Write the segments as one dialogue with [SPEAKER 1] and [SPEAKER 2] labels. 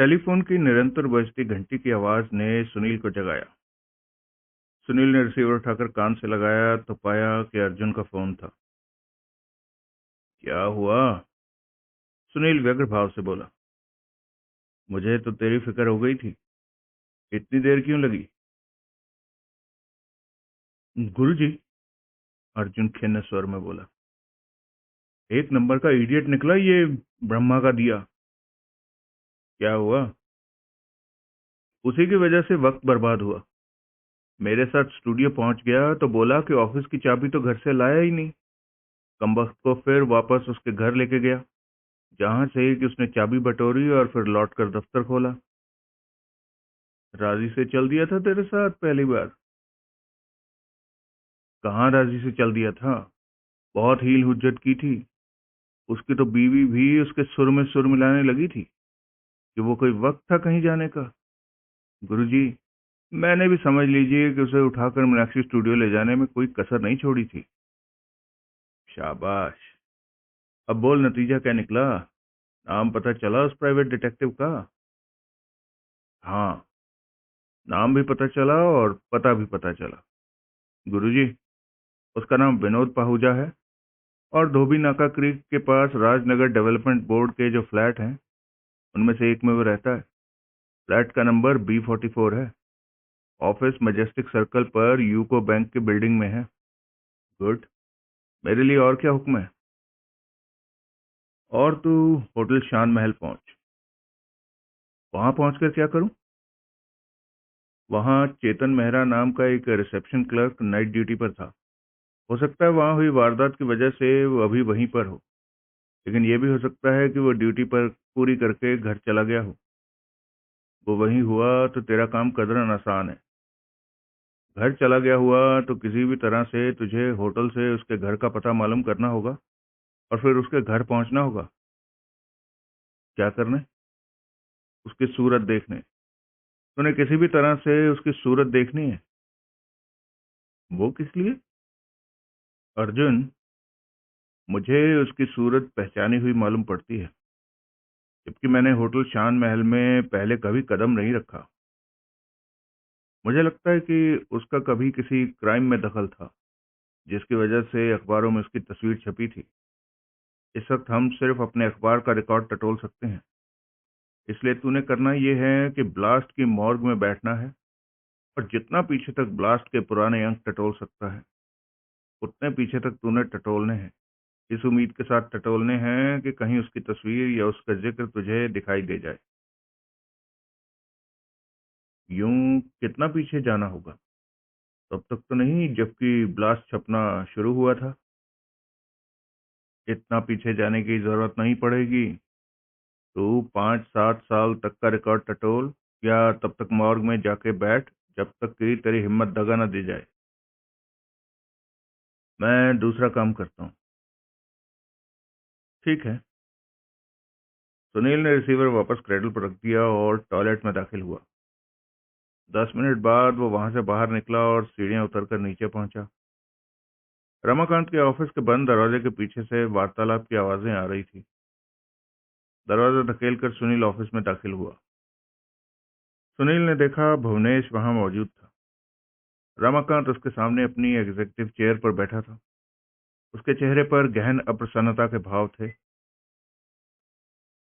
[SPEAKER 1] Telephone की निरंतर बजती घंटी की आवाज ने सुनील को जगाया। सुनील ने रिसीवर उठाकर कान से लगाया तो पाया कि अर्जुन का फोन था। क्या हुआ? सुनील व्यग्र भाव से बोला। मुझे तो तेरी फिक्र हो गई थी, इतनी देर क्यों लगी? गुरुजी, अर्जुन खिन्न स्वर में बोला। एक नंबर का इडियट निकला ये ब्रह्मा का दिया। क्या हुआ? उसी की वजह से वक्त बर्बाद हुआ। मेरे साथ स्टूडियो पहुंच गया तो बोला कि ऑफिस की चाबी तो घर से लाया ही नहीं। कमबख्त को फिर वापस उसके घर लेके गया, जहां से कि उसने चाबी बटोरी और फिर लौटकर दफ्तर खोला। राजी से चल दिया था तेरे साथ पहली बार? कहाँ राजी से चल दिया था, बहुत हील हुज्जत की थी। उसकी तो बीवी भी उसके सुर में सुर मिलाने लगी थी कि वो कोई वक्त था कहीं जाने का। गुरुजी, मैंने भी समझ लीजिए कि उसे उठाकर मीनाक्षी स्टूडियो ले जाने में कोई कसर नहीं छोड़ी थी। शाबाश। अब बोल, नतीजा क्या निकला? नाम पता चला उस प्राइवेट डिटेक्टिव का? हाँ, नाम भी पता चला और पता भी पता चला। गुरुजी, उसका नाम विनोद पाहुजा है और धोबी नाका क्रीक के पास राजनगर डेवलपमेंट बोर्ड के जो फ्लैट हैं उनमें से एक में वो रहता है। फ्लैट का नंबर B44 है। ऑफिस मैजेस्टिक सर्कल पर यूको बैंक की बिल्डिंग में है। गुड। मेरे लिए और क्या हुक्म है? और तू होटल शान महल पहुंच। वहां पहुंचकर क्या करूं? वहां चेतन मेहरा नाम का एक रिसेप्शन क्लर्क नाइट ड्यूटी पर था। हो सकता है वहां हुई वारदात की वजह से वो अभी वहीं पर हो, लेकिन यह भी हो सकता है कि वो ड्यूटी पर पूरी करके घर चला गया हो। वो वहीं हुआ तो तेरा काम कदरन आसान है। घर चला गया हुआ तो किसी भी तरह से तुझे होटल से उसके घर का पता मालूम करना होगा और फिर उसके घर पहुंचना होगा। क्या करने? उसकी सूरत देखने। तूने किसी भी तरह से उसकी सूरत देखनी है। वो किस लिए? अर्जुन, मुझे उसकी सूरत पहचानी हुई मालूम पड़ती है, जबकि मैंने होटल शान महल में पहले कभी कदम नहीं रखा। मुझे लगता है कि उसका कभी किसी क्राइम में दखल था, जिसकी वजह से अखबारों में उसकी तस्वीर छपी थी। इस वक्त हम सिर्फ अपने अखबार का रिकॉर्ड टटोल सकते हैं। इसलिए तूने करना यह है कि ब्लास्ट की मॉर्ग में बैठना है और जितना पीछे तक ब्लास्ट के पुराने अंक टटोल सकता है उतने पीछे तक तूने टटोलने हैं। इस उम्मीद के साथ टटोलने हैं कि कहीं उसकी तस्वीर या उसका जिक्र तुझे दिखाई दे जाए। यूं कितना पीछे जाना होगा? तब तक तो नहीं जबकि ब्लास्ट छपना शुरू हुआ था। इतना पीछे जाने की जरूरत नहीं पड़ेगी। तू 5-7 साल तक का रिकॉर्ड टटोल, या तब तक मॉर्ग में जाके बैठ जब तक कि तेरी हिम्मत दगा न दे जाए। मैं दूसरा काम करता हूँ। ठीक है। सुनील ने रिसीवर वापस क्रेडल पर रख दिया और टॉयलेट में दाखिल हुआ। 10 मिनट बाद वो वहां से बाहर निकला और सीढ़ियां उतरकर नीचे पहुंचा। रमाकांत के ऑफिस के बंद दरवाजे के पीछे से वार्तालाप की आवाजें आ रही थी। दरवाजा धकेलकर सुनील ऑफिस में दाखिल हुआ। सुनील ने देखा भुवनेश वहां मौजूद था। रमाकांत उसके सामने अपनी एग्जीक्यूटिव चेयर पर बैठा था। उसके चेहरे पर गहन अप्रसन्नता के भाव थे।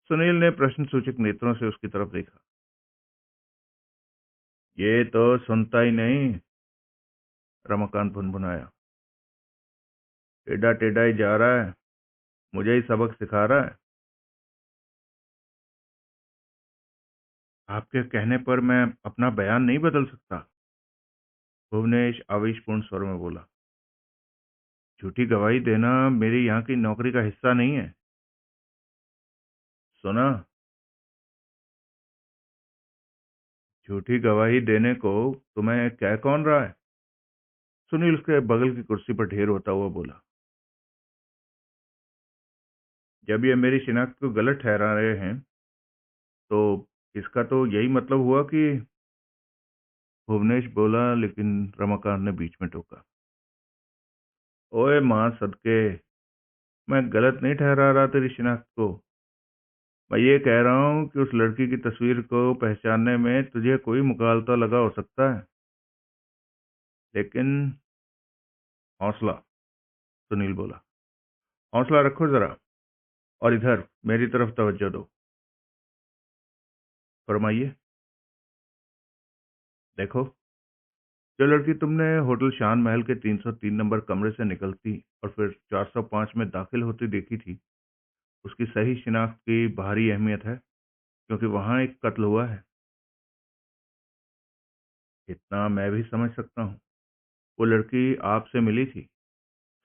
[SPEAKER 1] सुनील ने प्रश्न सूचक नेत्रों से उसकी तरफ देखा। ये तो सुनता ही नहीं, रमाकांत भुनभुनाया। टेढ़ा टेढ़ा ही जा रहा है, मुझे ही सबक सिखा रहा है। आपके कहने पर मैं अपना बयान नहीं बदल सकता, भुवनेश आवेशपूर्ण स्वर में बोला। झूठी गवाही देना मेरी यहाँ की नौकरी का हिस्सा नहीं है। सुना? झूठी गवाही देने को तुम्हें कह कौन रहा है? सुनील उसके बगल की कुर्सी पर ढेर होता हुआ बोला। जब ये मेरी शिनाख्त को गलत ठहरा रहे हैं तो इसका तो यही मतलब हुआ कि, भुवनेश बोला, लेकिन रमाकांत ने बीच में टोका। ओए मां सदके, मैं गलत नहीं ठहरा रहा तेरी शिनाख्त को। मैं ये कह रहा हूँ कि उस लड़की की तस्वीर को पहचानने में तुझे कोई मुगालता लगा हो सकता है, लेकिन हौसला, सुनील बोला। हौसला रखो जरा, और इधर मेरी तरफ तवज्जो दो। फरमाइए। देखो, जो लड़की तुमने होटल शान महल के 303 नंबर कमरे से निकलती और फिर 405 में दाखिल होती देखी थी, उसकी सही शिनाख्त की बाहरी अहमियत है, क्योंकि वहां एक कत्ल हुआ है। इतना मैं भी समझ सकता हूँ। वो लड़की आपसे मिली थी,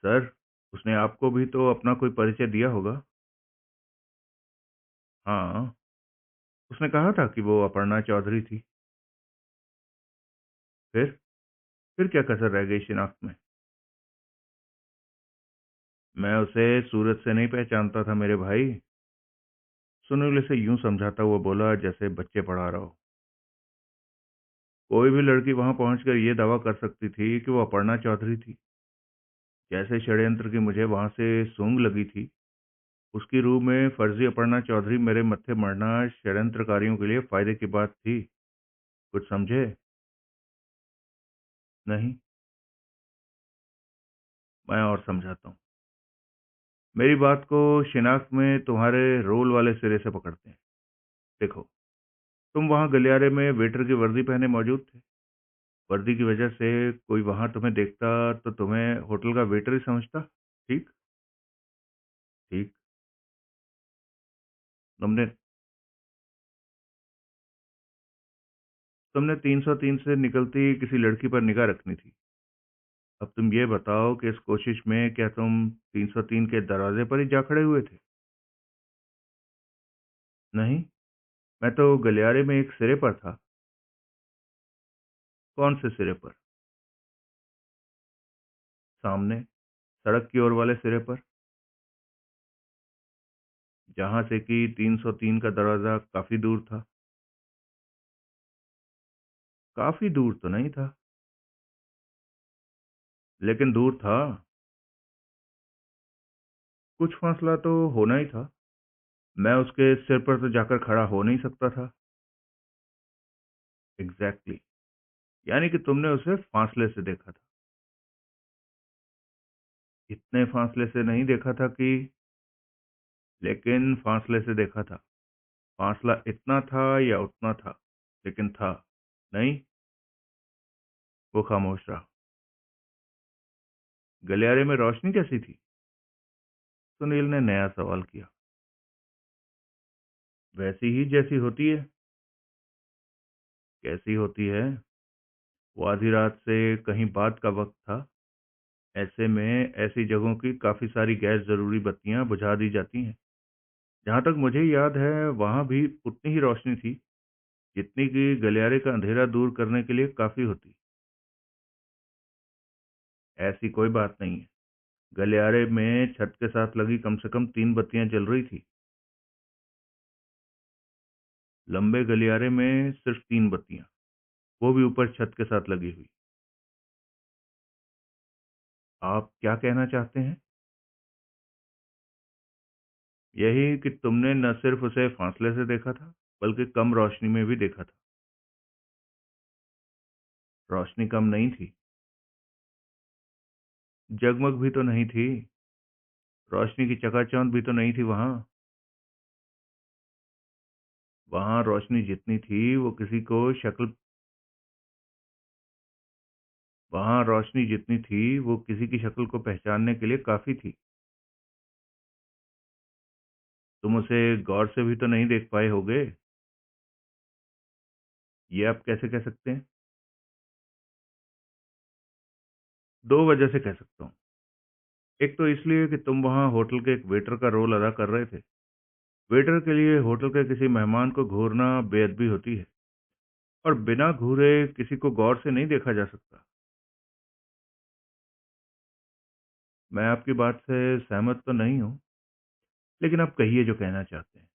[SPEAKER 1] सर। उसने आपको भी तो अपना कोई परिचय दिया होगा। हाँ, उसने कहा था कि वो अपर्णा चौधरी थी। फिर फिर क्या कसर रह गई शिनाख्त में? मैं उसे सूरत से नहीं पहचानता था मेरे भाई। सुनील इसे यूं समझाता हुआ बोला जैसे बच्चे पढ़ा रहा हो। कोई भी लड़की वहां पहुंचकर ये दावा कर सकती थी कि वो अपर्णा चौधरी थी। जैसे षड्यंत्र की मुझे वहां से सूंग लगी थी, उसकी रूह में फर्जी अपर्णा चौधरी मेरे मत्थे मरना षड्यंत्रकारियों के लिए फायदे की बात थी। कुछ समझे? नहीं। मैं और समझाता हूँ। मेरी बात को शिनाख्त में तुम्हारे रोल वाले सिरे से पकड़ते हैं। देखो, तुम वहां गलियारे में वेटर की वर्दी पहने मौजूद थे। वर्दी की वजह से कोई वहां तुम्हें देखता तो तुम्हें होटल का वेटर ही समझता। ठीक। ठीक। तुमने तुमने 303 से निकलती किसी लड़की पर निगाह रखनी थी। अब तुम ये बताओ कि इस कोशिश में क्या तुम 303 के दरवाजे पर ही जा खड़े हुए थे? नहीं, मैं तो गलियारे में एक सिरे पर था। कौन से सिरे पर? सामने, सड़क की ओर वाले सिरे पर, जहां से कि 303 का दरवाजा काफी दूर था। काफी दूर तो नहीं था, लेकिन दूर था। कुछ फासला तो होना ही था। मैं उसके सिर पर तो जाकर खड़ा हो नहीं सकता था। Exactly exactly। यानी कि तुमने उसे फासले से देखा था। इतने फासले से नहीं देखा था कि, लेकिन फासले से देखा था। फासला इतना था या उतना था, लेकिन था। नहीं। वो खामोश रहा। गलियारे में रोशनी कैसी थी? सुनील ने नया सवाल किया। वैसी ही जैसी होती है। कैसी होती है? वो आधी रात से कहीं बाद का वक्त था। ऐसे में ऐसी जगहों की काफी सारी गैर जरूरी बत्तियां बुझा दी जाती हैं। जहां तक मुझे याद है, वहां भी उतनी ही रोशनी थी जितनी कि गलियारे का अंधेरा दूर करने के लिए काफी होती। ऐसी कोई बात नहीं है। गलियारे में छत के साथ लगी कम से कम 3 बत्तियां जल रही थी। लंबे गलियारे में सिर्फ 3 बत्तियां, वो भी ऊपर छत के साथ लगी हुई। आप क्या कहना चाहते हैं? यही कि तुमने न सिर्फ उसे फासले से देखा था, बल्कि कम रोशनी में भी देखा था। रोशनी कम नहीं थी। जगमग भी तो नहीं थी। रोशनी की चकाचौंध भी तो नहीं थी वहां। वहां रोशनी जितनी थी वो किसी को शक्ल वहां रोशनी जितनी थी वो किसी की शक्ल को पहचानने के लिए काफी थी। तुम उसे गौर से भी तो नहीं देख पाए होगे। ये आप कैसे कह सकते हैं? 2 वजह से कह सकता हूँ। एक तो इसलिए कि तुम वहां होटल के एक वेटर का रोल अदा कर रहे थे। वेटर के लिए होटल के किसी मेहमान को घूरना बेअदबी होती है, और बिना घूरे किसी को गौर से नहीं देखा जा सकता। मैं आपकी बात से सहमत तो नहीं हूं, लेकिन आप कहिए जो कहना चाहते हैं।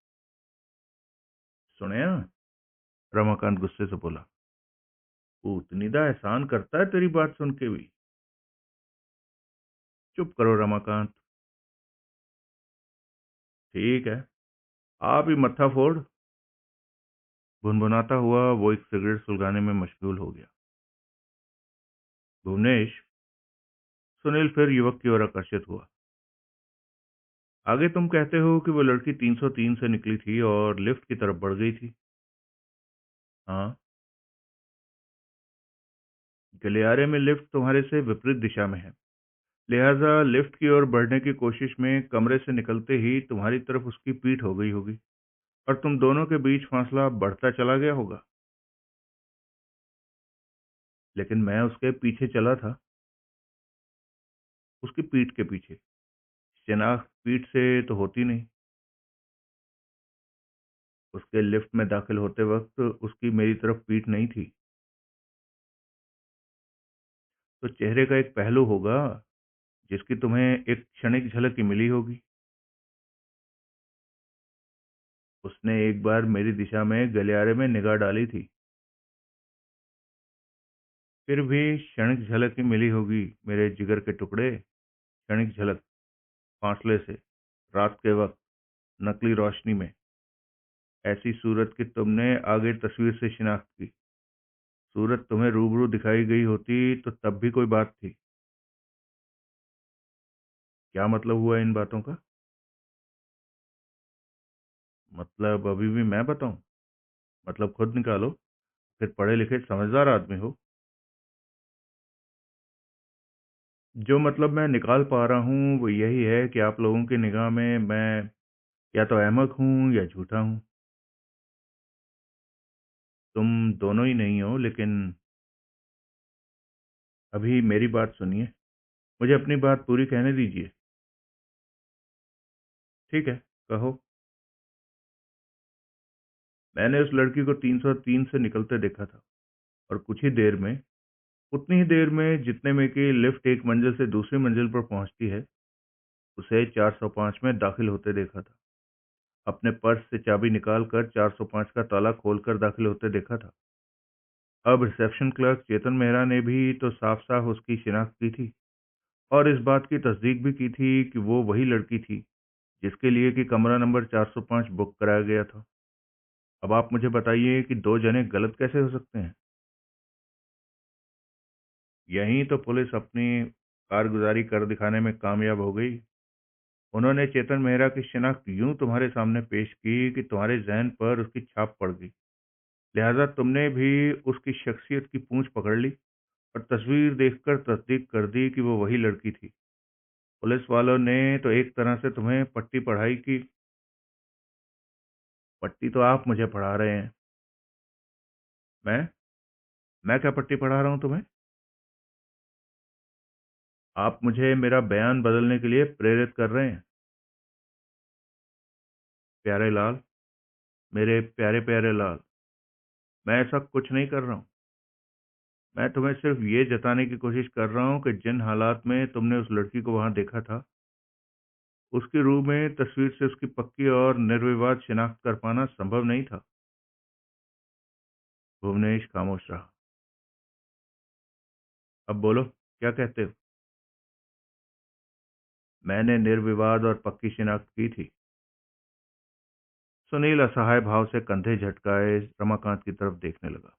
[SPEAKER 1] सुने ना, रमाकांत गुस्से से बोला। पूतनीदा एहसान करता है तेरी बात सुन के भी। चुप करो रमाकांत। ठीक है, आप ही मत्था फोड़। भुनभुनाता हुआ वो एक सिगरेट सुलगाने में मशगूल हो गया। भुवनेश, सुनील फिर युवक की ओर आकर्षित हुआ। आगे तुम कहते हो कि वो लड़की 303 से निकली थी और लिफ्ट की तरफ बढ़ गई थी। हाँ। गलियारे में लिफ्ट तुम्हारे से विपरीत दिशा में है, लिहाजा लिफ्ट की ओर बढ़ने की कोशिश में कमरे से निकलते ही तुम्हारी तरफ उसकी पीठ हो गई होगी और तुम दोनों के बीच फासला बढ़ता चला गया होगा। लेकिन मैं उसके पीछे चला था। उसकी पीठ के पीछे। शिनाख्त पीठ से तो होती नहीं। उसके लिफ्ट में दाखिल होते वक्त उसकी मेरी तरफ पीठ नहीं थी। तो चेहरे का एक पहलू होगा जिसकी तुम्हें एक क्षणिक झलक ही मिली होगी। उसने एक बार मेरी दिशा में गलियारे में निगाह डाली थी। फिर भी क्षणिक झलक ही मिली होगी मेरे जिगर के टुकड़े। क्षणिक झलक, फासले से, रात के वक्त, नकली रोशनी में, ऐसी सूरत कि तुमने आगे तस्वीर से शिनाख्त की। सूरत तुम्हें रूबरू दिखाई गई होती तो तब भी कोई बात थी। क्या मतलब हुआ इन बातों का? मतलब अभी भी मैं बताऊं? मतलब खुद निकालो। फिर पढ़े लिखे समझदार आदमी हो। जो मतलब मैं निकाल पा रहा हूं वो यही है कि आप लोगों की निगाह में मैं या तो अहमक हूं या झूठा हूं। तुम दोनों ही नहीं हो, लेकिन अभी मेरी बात सुनिए। मुझे अपनी बात पूरी कहने दीजिए। ठीक है, कहो। मैंने उस लड़की को 303 से निकलते देखा था और कुछ ही देर में, उतनी ही देर में जितने में कि लिफ्ट एक मंजिल से दूसरी मंजिल पर पहुंचती है, उसे 405 में दाखिल होते देखा था। अपने पर्स से चाबी निकालकर 405 का ताला खोलकर दाखिल होते देखा था। अब रिसेप्शन क्लर्क चेतन मेहरा ने भी तो साफ साफ उसकी शिनाख्त की थी और इस बात की तस्दीक भी की थी कि वो वही लड़की थी जिसके लिए कि कमरा नंबर 405 बुक कराया गया था। अब आप मुझे बताइए कि दो जने गलत कैसे हो सकते हैं? यहीं तो पुलिस अपनी कारगुजारी कर दिखाने में कामयाब हो गई। उन्होंने चेतन मेहरा की शिनाख्त यूं तुम्हारे सामने पेश की कि तुम्हारे जहन पर उसकी छाप पड़ गई। लिहाजा तुमने भी उसकी शख्सियत की पूंछ पकड़ ली और तस्वीर देखकर तस्दीक कर दी कि वो वही लड़की थी। पुलिस वालों ने तो एक तरह से तुम्हें पट्टी पढ़ाई की। पट्टी तो आप मुझे पढ़ा रहे हैं। मैं मैं क्या पट्टी पढ़ा रहा हूं तुम्हें? आप मुझे मेरा बयान बदलने के लिए प्रेरित कर रहे हैं। प्यारे लाल, मेरे प्यारे प्यारे लाल, मैं ऐसा कुछ नहीं कर रहा हूं। मैं तुम्हें सिर्फ ये जताने की कोशिश कर रहा हूं कि जिन हालात में तुमने उस लड़की को वहां देखा था, उसके रूप में तस्वीर से उसकी पक्की और निर्विवाद शिनाख्त कर पाना संभव नहीं था। भुवनेश खामोश रहा। अब बोलो, क्या कहते हो? मैंने निर्विवाद और पक्की शिनाख्त की थी। सुनील असहाय भाव से कंधे झटकाए रमाकांत की तरफ देखने लगा।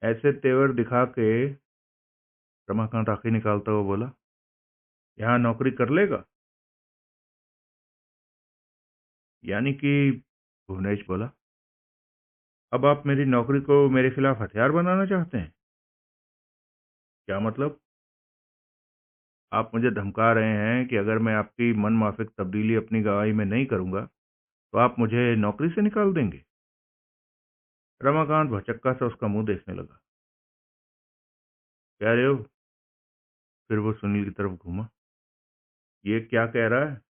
[SPEAKER 1] ऐसे तेवर दिखा के, रमाकांत आंखें निकालता हुआ बोला, यहाँ नौकरी कर लेगा? यानी कि, भुवनेश बोला, अब आप मेरी नौकरी को मेरे खिलाफ हथियार बनाना चाहते हैं? क्या मतलब? आप मुझे धमका रहे हैं कि अगर मैं आपकी मन माफिक तब्दीली अपनी गवाही में नहीं करूंगा तो आप मुझे नौकरी से निकाल देंगे? रमाकांत भचक्का से उसका मुंह देखने लगा। कह रहे हो? फिर वो सुनील की तरफ घूमा। ये क्या कह रहा है?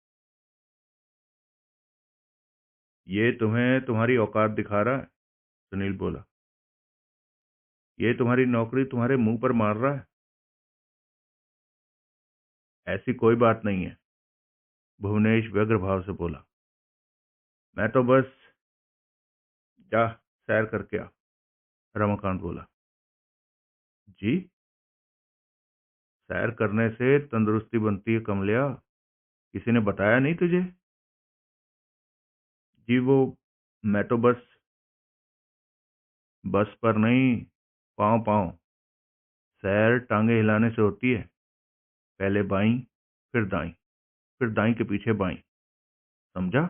[SPEAKER 1] ये तुम्हें तुम्हारी औकात दिखा रहा है, सुनील बोला। ये तुम्हारी नौकरी तुम्हारे मुंह पर मार रहा है। ऐसी कोई बात नहीं है, भुवनेश व्यग्र भाव से बोला। मैं तो बस, जा सैर करके आ, रमाकांत बोला। जी? सैर करने से तंदुरुस्ती बनती है कमलिया, किसी ने बताया नहीं तुझे? जी वो, मैं तो बस पर नहीं, पाँव पाँव। सैर टांगे हिलाने से होती है। पहले बाईं, फिर दाईं, फिर दाईं के पीछे बाईं। समझा?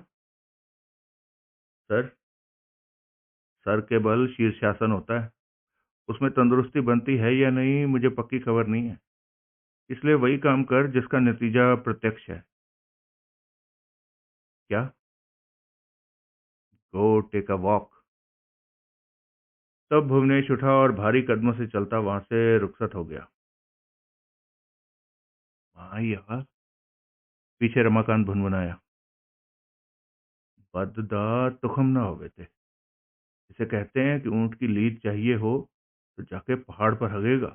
[SPEAKER 1] सर, सर के बल शीर्षासन होता है। उसमें तंदुरुस्ती बनती है या नहीं मुझे पक्की खबर नहीं है, इसलिए वही काम कर जिसका नतीजा प्रत्यक्ष है। क्या? Go take a walk. तब भुवनेश उठा और भारी कदमों से चलता वहां से रुखसत हो गया। हाँ यार, पीछे रमाकांत भुनभुनाया। बददा तुखम ना होवे थे। इसे कहते हैं कि ऊंट की लीद चाहिए हो तो जाके पहाड़ पर हगेगा।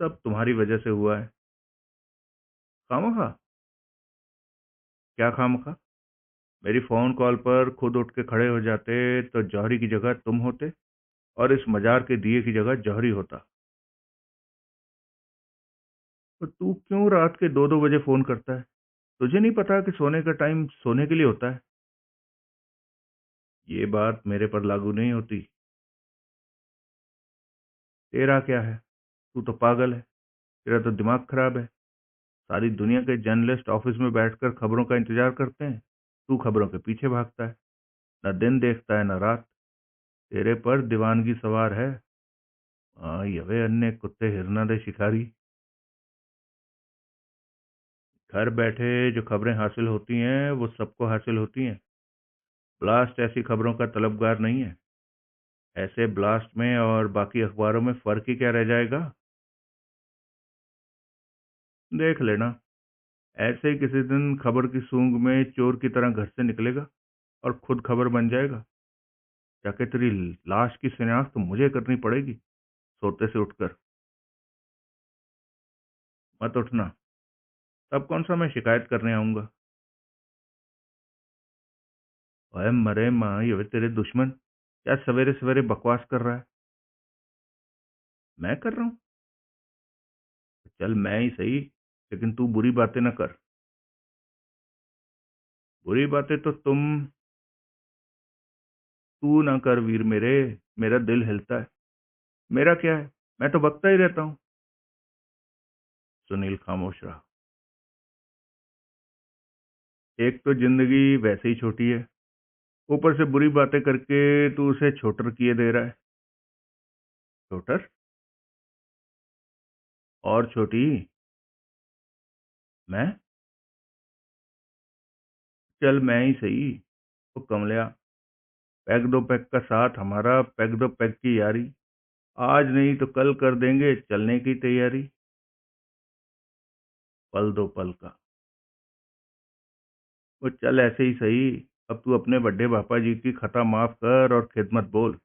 [SPEAKER 1] सब तुम्हारी वजह से हुआ है। खामखा? क्या खामखा? मेरी फोन कॉल पर खुद उठ के खड़े हो जाते तो जौहरी की जगह तुम होते, और इस मजार के दिए की जगह जौहरी होता। तो तू क्यों रात के 2-2 बजे फोन करता है? तुझे नहीं पता कि सोने का टाइम सोने के लिए होता है? ये बात मेरे पर लागू नहीं होती। तेरा क्या है? तू तो पागल है। तेरा तो दिमाग खराब है। सारी दुनिया के जर्नलिस्ट ऑफिस में बैठकर खबरों का इंतजार करते हैं, तू खबरों के पीछे भागता है। न दिन देखता है न रात। तेरे पर दीवानगी सवार है। यवे अन्य कुत्ते हिरना दे शिकारी। घर बैठे जो खबरें हासिल होती हैं वो सबको हासिल होती हैं। ब्लास्ट ऐसी खबरों का तलबगार नहीं है। ऐसे ब्लास्ट में और बाकी अखबारों में फर्क ही क्या रह जाएगा? देख लेना, ऐसे ही किसी दिन खबर की सूंग में चोर की तरह घर से निकलेगा और खुद खबर बन जाएगा। जाके तेरी लाश की शिनाख्त मुझे करनी पड़ेगी सोते से उठकर। मत उठना। तब कौन सा मैं शिकायत करने आऊंगा? ओए मरे माँ, ये तेरे दुश्मन क्या सवेरे सवेरे बकवास कर रहा है? मैं कर रहा हूँ? चल मैं ही सही, लेकिन तू बुरी बातें न कर। बुरी बातें तो तू ना कर वीर मेरे। मेरा दिल हिलता है। मेरा क्या है, मैं तो बकता ही रहता हूँ। सुनील खामोश रहा। एक तो जिंदगी वैसे ही छोटी है, ऊपर से बुरी बातें करके तू उसे छोटर किए दे रहा है। छोटर? और छोटी? मैं? चल मैं ही सही। तो कमलिया, पैग दो पैग का साथ हमारा, पैग दो पैग की यारी। आज नहीं तो कल कर देंगे चलने की तैयारी। पल दो पल का। वो चल ऐसे ही सही। अब तू अपने बड़े पापा जी की खता माफ कर और खिदमत बोल।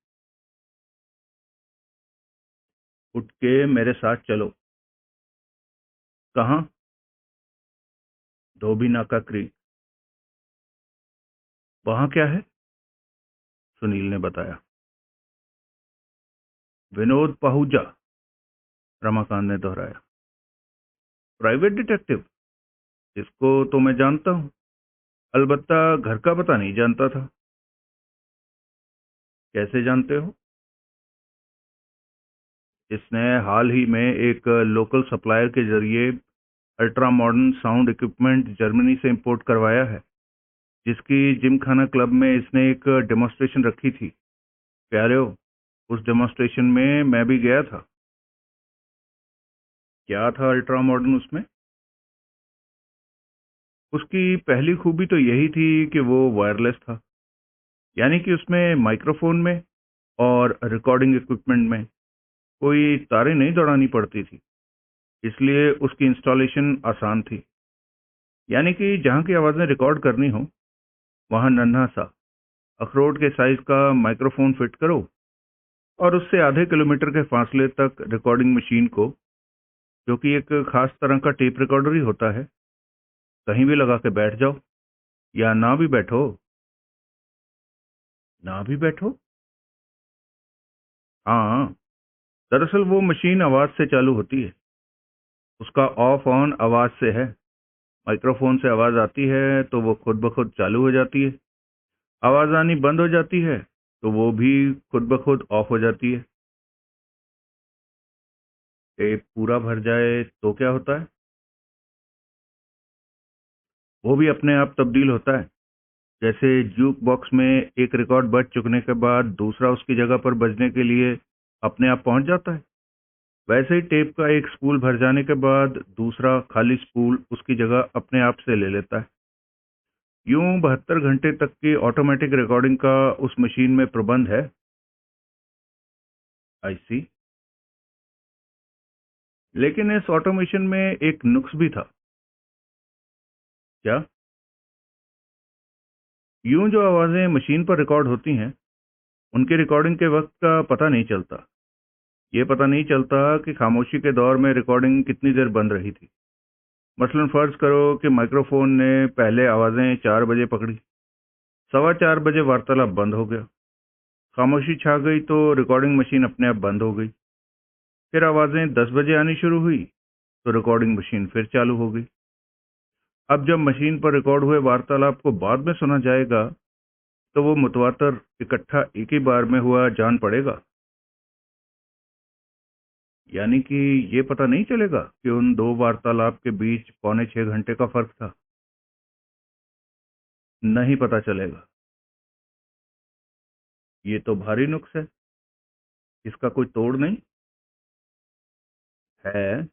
[SPEAKER 1] उठ के मेरे साथ चलो। कहाँ? धोबी नाका क्रीक। वहां क्या है? सुनील ने बताया। विनोद पहूजा, रमाकांत ने दोहराया। Private detective? इसको तो मैं जानता हूँ, अलबत्ता घर का पता नहीं जानता था। कैसे जानते हो? इसने हाल ही में एक लोकल सप्लायर के जरिए ultra modern sound equipment Germany से इंपोर्ट करवाया है, जिसकी जिमखाना क्लब में इसने एक डेमोस्ट्रेशन रखी थी। प्यारे, उस डेमोस्ट्रेशन में मैं भी गया था। क्या था अल्ट्रा मॉडर्न उसमें? उसकी पहली खूबी तो यही थी कि वो वायरलेस था, यानी कि उसमें माइक्रोफोन में और रिकॉर्डिंग इक्विपमेंट में कोई तारें नहीं दौड़ानी पड़ती थी, इसलिए उसकी इंस्टॉलेशन आसान थी। यानी कि जहाँ की आवाज़ें रिकॉर्ड करनी हो वहाँ नन्हा सा अखरोट के साइज का माइक्रोफोन फिट करो और उससे आधे किलोमीटर के फासले तक रिकॉर्डिंग मशीन को, जो कि एक खास तरह का टेप रिकॉर्डर ही होता है, कहीं भी लगा के बैठ जाओ या ना भी बैठो। ना भी बैठो? हाँ, दरअसल वो मशीन आवाज से चालू होती है। उसका ऑफ ऑन आवाज से है। माइक्रोफोन से आवाज आती है तो वो खुद ब खुद चालू हो जाती है, आवाज आनी बंद हो जाती है तो वो भी खुद ब खुद ऑफ हो जाती है। टेप पूरा भर जाए तो क्या होता है? वो भी अपने आप तब्दील होता है। जैसे जूक बॉक्स में एक रिकॉर्ड बज चुकने के बाद दूसरा उसकी जगह पर बजने के लिए अपने आप पहुंच जाता है, वैसे ही टेप का एक स्पूल भर जाने के बाद दूसरा खाली स्पूल उसकी जगह अपने आप से ले लेता है। यूं 72 घंटे तक की ऑटोमेटिक रिकॉर्डिंग का उस मशीन में प्रबंध है। आई सी। लेकिन इस ऑटोमेशन में एक नुक्स भी था। क्या? यूं जो आवाजें मशीन पर रिकॉर्ड होती हैं, उनकी रिकॉर्डिंग के वक्त का पता नहीं चलता। ये पता नहीं चलता कि खामोशी के दौर में रिकॉर्डिंग कितनी देर बंद रही थी। मसलन फर्ज करो कि माइक्रोफोन ने पहले आवाजें 4 बजे पकड़ी, 4:15 बजे वार्तालाप बंद हो गया, खामोशी छा गई तो रिकॉर्डिंग मशीन अपने आप बंद हो गई। फिर आवाजें 10 बजे आनी शुरू हुई तो रिकॉर्डिंग मशीन फिर चालू हो गई। अब जब मशीन पर रिकॉर्ड हुए वार्तालाप को बाद में सुना जाएगा तो वो मुतवातर इकट्ठा एक ही बार में हुआ जान पड़ेगा। यानी कि ये पता नहीं चलेगा कि उन दो वार्तालाप के बीच 6.25 घंटे का फर्क था। नहीं पता चलेगा। ये तो भारी नुक्स है। इसका कोई तोड़ नहीं है?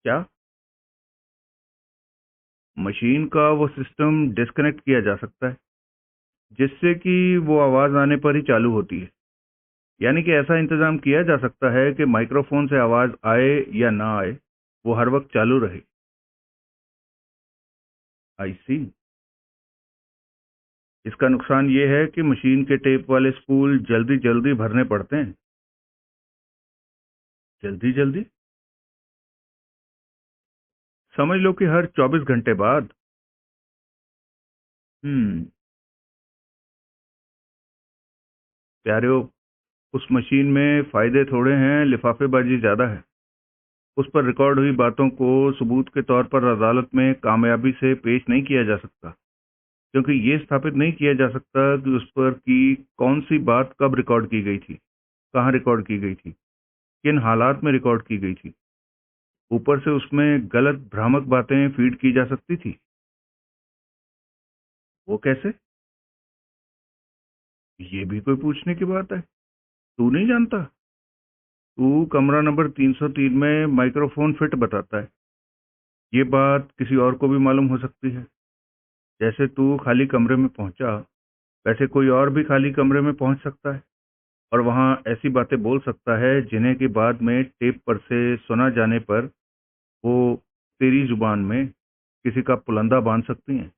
[SPEAKER 1] क्या? मशीन का वो सिस्टम डिस्कनेक्ट किया जा सकता है, जिससे कि वो आवाज आने पर ही चालू होती है। यानी कि ऐसा इंतजाम किया जा सकता है कि माइक्रोफोन से आवाज आए या ना आए, वो हर वक्त चालू रहे। आई सी। इसका नुकसान ये है कि मशीन के टेप वाले स्पूल जल्दी जल्दी भरने पड़ते हैं। जल्दी जल्दी? समझ लो कि हर 24 घंटे बाद। हम्म। प्यारे, उस मशीन में फायदे थोड़े हैं, लिफाफेबाजी ज्यादा है। उस पर रिकॉर्ड हुई बातों को सबूत के तौर पर अदालत में कामयाबी से पेश नहीं किया जा सकता, क्योंकि ये स्थापित नहीं किया जा सकता कि उस पर की कौन सी बात कब रिकॉर्ड की गई थी, कहाँ रिकॉर्ड की गई थी, किन हालात में रिकॉर्ड की गई थी। ऊपर से उसमें गलत भ्रामक बातें फीड की जा सकती थी। वो कैसे? ये भी कोई पूछने की बात है? तू नहीं जानता? तू कमरा नंबर 303 में माइक्रोफोन फिट बताता है। ये बात किसी और को भी मालूम हो सकती है। जैसे तू खाली कमरे में पहुंचा, वैसे कोई और भी खाली कमरे में पहुंच सकता है और वहां ऐसी बातें बोल सकता है जिन्हें कि बाद में टेप पर से सुना जाने पर वो तेरी जुबान में किसी का पुलंदा बांध सकती हैं।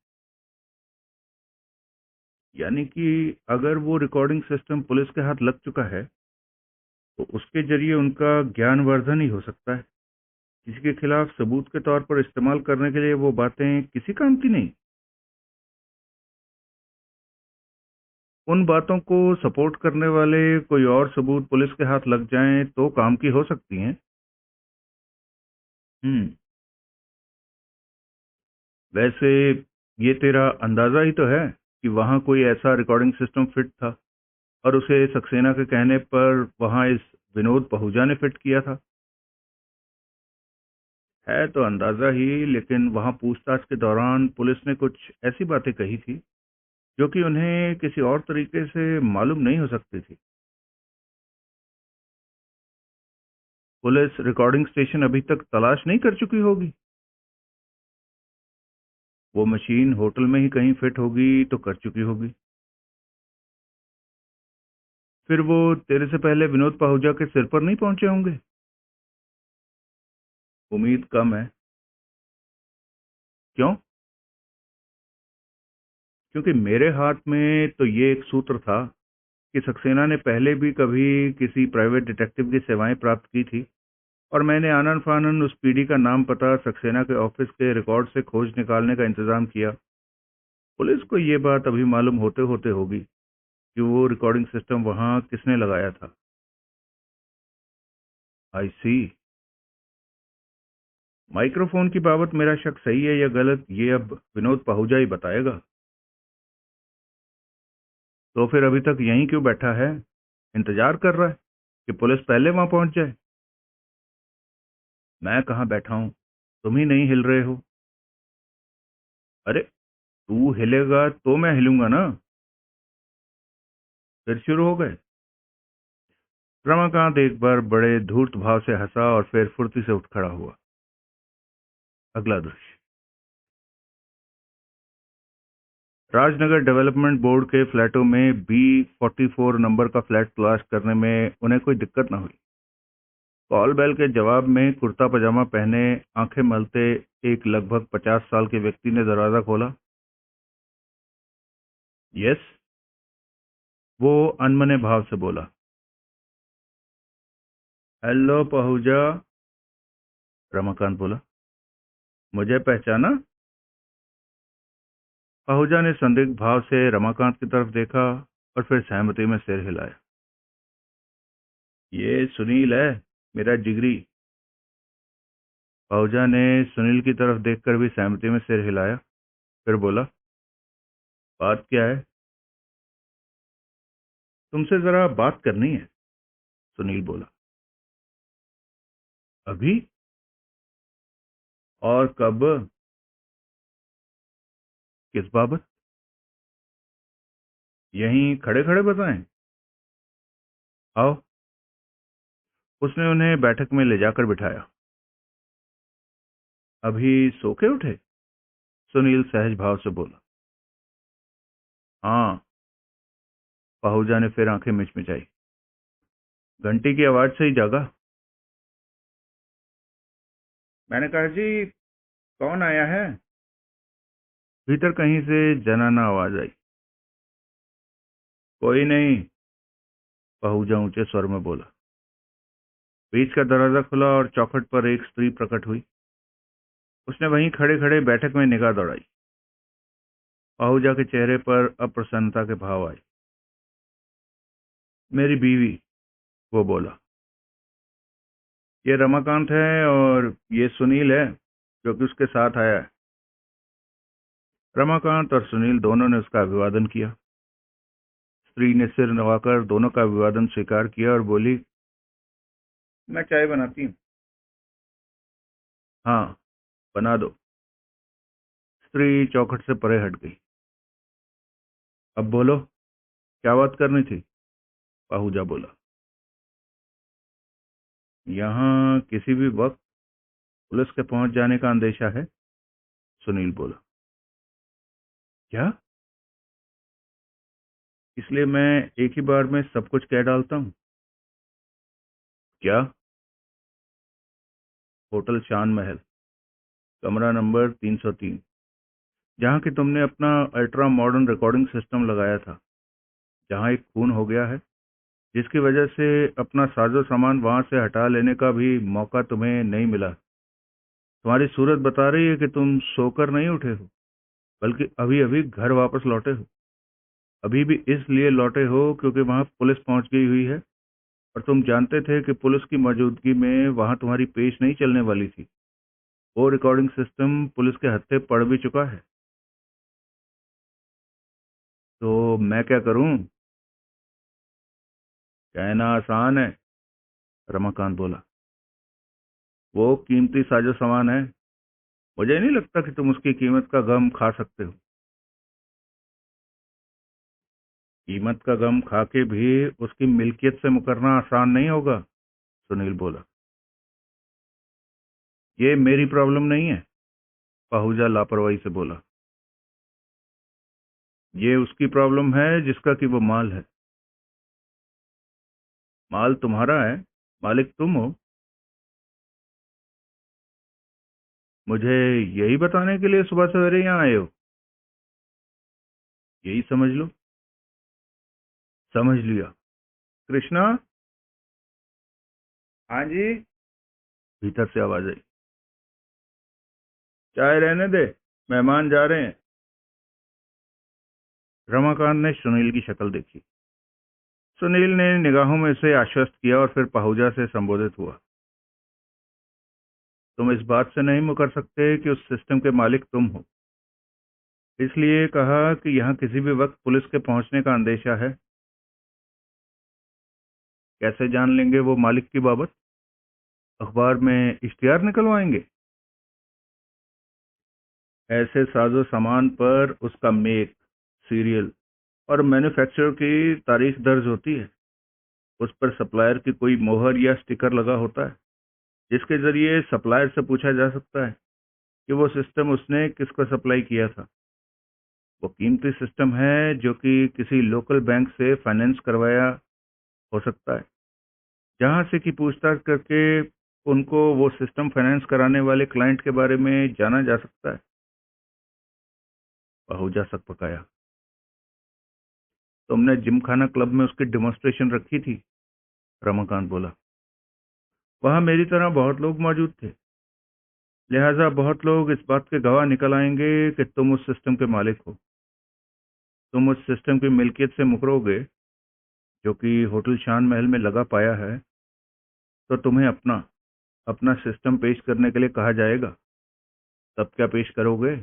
[SPEAKER 1] यानी कि अगर वो रिकॉर्डिंग सिस्टम पुलिस के हाथ लग चुका है तो उसके जरिए उनका ज्ञानवर्धन ही हो सकता है। किसी के खिलाफ सबूत के तौर पर इस्तेमाल करने के लिए वो बातें किसी काम की नहीं। उन बातों को सपोर्ट करने वाले कोई और सबूत पुलिस के हाथ लग जाएं तो काम की हो सकती हैं। हम्म। वैसे ये तेरा अंदाजा ही तो है कि वहां कोई ऐसा रिकॉर्डिंग सिस्टम फिट था और उसे सक्सेना के कहने पर वहां इस विनोद पहूजा ने फिट किया था। है तो अंदाजा ही, लेकिन वहां पूछताछ के दौरान पुलिस ने कुछ ऐसी बातें कही थी जो कि उन्हें किसी और तरीके से मालूम नहीं हो सकती थी। पुलिस रिकॉर्डिंग स्टेशन अभी तक तलाश नहीं कर चुकी होगी। वो मशीन होटल में ही कहीं फिट होगी तो कर चुकी होगी। फिर वो तेरे से पहले विनोद पहूजा के सिर पर नहीं पहुंचे होंगे। उम्मीद कम है। क्यों? क्योंकि मेरे हाथ में तो ये एक सूत्र था कि सक्सेना ने पहले भी कभी किसी प्राइवेट डिटेक्टिव की सेवाएं प्राप्त की थी और मैंने आनन फानन उस पीढ़ी का नाम पता सक्सेना के ऑफिस के रिकॉर्ड से खोज निकालने का इंतजाम किया। पुलिस को ये बात अभी मालूम होते होते होगी कि वो रिकॉर्डिंग सिस्टम वहां किसने लगाया था। आई सी। माइक्रोफोन की बाबत मेरा शक सही है या गलत, ये अब विनोद पहुजा ही बताएगा। तो फिर अभी तक यहीं क्यों बैठा है? इंतजार कर रहा है कि पुलिस पहले वहां पहुंच जाए? मैं कहाँ बैठा हूं, तुम ही नहीं हिल रहे हो। अरे, तू हिलेगा तो मैं हिलूंगा ना। फिर शुरू हो गए। रमाकांत एक बार बड़े धूर्त भाव से हंसा और फिर फुर्ती से उठ खड़ा हुआ। अगला दृश्य। राजनगर डेवलपमेंट बोर्ड के फ्लैटों में B44 नंबर का फ्लैट तलाश करने में उन्हें कोई दिक्कत न हुई। कॉल बेल के जवाब में कुर्ता पजामा पहने, आंखें मलते एक लगभग 50 साल के व्यक्ति ने दरवाजा खोला। यस, वो अनमने भाव से बोला। हेलो पहुजा, रमाकांत बोला। मुझे पहचाना? पहुजा ने संदिग्ध भाव से रमाकांत की तरफ देखा और फिर सहमति में सिर हिलाया। ये सुनील है, मेरा जिगरी। पहुजा ने सुनील की तरफ देखकर भी सहमति में सिर हिलाया, फिर बोला, बात क्या है? तुमसे जरा बात करनी है, सुनील बोला। अभी? और कब? किस बाबत? यहीं खड़े खड़े बताएं। आओ। उसने उन्हें बैठक में ले जाकर बिठाया। अभी सो के उठे? सुनील सहज भाव से बोला। हाँ, पहुजा ने फिर आंखें मिचमिचाई। घंटी की आवाज से ही जागा। मैंने कहा, जी कौन आया है? भीतर कहीं से जनाना आवाज आई। कोई नहीं, पहुजा ऊंचे स्वर में बोला। बीच का दरवाजा खुला और चौखट पर एक स्त्री प्रकट हुई। उसने वहीं खड़े खड़े बैठक में निगाह दौड़ाई। पहुजा के चेहरे पर अप्रसन्नता के भाव आए। मेरी बीवी, वो बोला। ये रमाकांत है और ये सुनील है जो कि उसके साथ आया है। रमाकांत और सुनील दोनों ने उसका अभिवादन किया। स्त्री ने सिर नवाकर दोनों का अभिवादन स्वीकार किया और बोली, मैं चाय बनाती हूँ। हाँ, बना दो। स्त्री चौखट से परे हट गई। अब बोलो, क्या बात करनी थी? पाहुजा बोला। यहाँ किसी भी वक्त पुलिस के पहुंच जाने का अंदेशा है, सुनील बोला। क्या? इसलिए मैं एक ही बार में सब कुछ कह डालता हूँ। क्या? होटल शान महल, कमरा नंबर 303, जहाँ की तुमने अपना अल्ट्रा मॉडर्न रिकॉर्डिंग सिस्टम लगाया था, जहाँ एक खून हो गया है, जिसकी वजह से अपना साजो सामान वहां से हटा लेने का भी मौका तुम्हें नहीं मिला। तुम्हारी सूरत बता रही है कि तुम सोकर नहीं उठे हो, बल्कि अभी अभी घर वापस लौटे हो। अभी भी इसलिए लौटे हो क्योंकि वहां पुलिस पहुंच गई हुई है और तुम जानते थे कि पुलिस की मौजूदगी में वहां तुम्हारी पेश नहीं चलने वाली थी। वो रिकॉर्डिंग सिस्टम पुलिस के हत्थे पड़ भी चुका है। तो मैं क्या करूं? कहना आसान है, रमाकांत बोला। वो कीमती साजो सामान है। मुझे नहीं लगता कि तुम उसकी कीमत का गम खा सकते हो। कीमत का गम खा के भी उसकी मिल्कियत से मुकरना आसान नहीं होगा, सुनील बोला। ये मेरी प्रॉब्लम नहीं है, पाहुजा लापरवाही से बोला। ये उसकी प्रॉब्लम है जिसका कि वो माल है। माल तुम्हारा है, मालिक तुम हो। मुझे यही बताने के लिए सुबह सवेरे यहाँ आए हो? यही समझ लो। समझ लिया। कृष्णा। हाँ जी। भीतर से आवाज आई। चाय रहने दे, मेहमान जा रहे हैं। रमाकांत ने सुनील की शक्ल देखी। सुनील ने निगाहों में उसे आश्वस्त किया और फिर पाहुजा से संबोधित हुआ। तुम इस बात से नहीं मुकर सकते कि उस सिस्टम के मालिक तुम हो। इसलिए कहा कि यहाँ किसी भी वक्त पुलिस के पहुंचने का अंदेशा है। कैसे जान लेंगे वो मालिक की बाबत? अखबार में इश्तिहार निकलवाएंगे। ऐसे साजो सामान पर उसका मेक, सीरियल और मैन्युफैक्चरर की तारीख दर्ज होती है। उस पर सप्लायर की कोई मोहर या स्टिकर लगा होता है, जिसके जरिए सप्लायर से पूछा जा सकता है कि वो सिस्टम उसने किसको सप्लाई किया था। वो कीमती सिस्टम है जो कि किसी लोकल बैंक से फाइनेंस करवाया हो सकता है, जहां से कि पूछताछ करके उनको वो सिस्टम फाइनेंस कराने वाले क्लाइंट के बारे में जाना जा सकता है। आहूजा सक पकाया। तुमने जिमखाना क्लब में उसकी डेमोन्स्ट्रेशन रखी थी? रमाकांत बोला। वहां मेरी तरह बहुत लोग मौजूद थे, लिहाजा बहुत लोग इस बात के गवाह निकल आएंगे कि तुम उस सिस्टम के मालिक हो। तुम उस सिस्टम की मिल्कियत से मुकरोगे जो कि होटल शान महल में लगा पाया है, तो तुम्हें अपना अपना सिस्टम पेश करने के लिए कहा जाएगा। तब क्या पेश करोगे?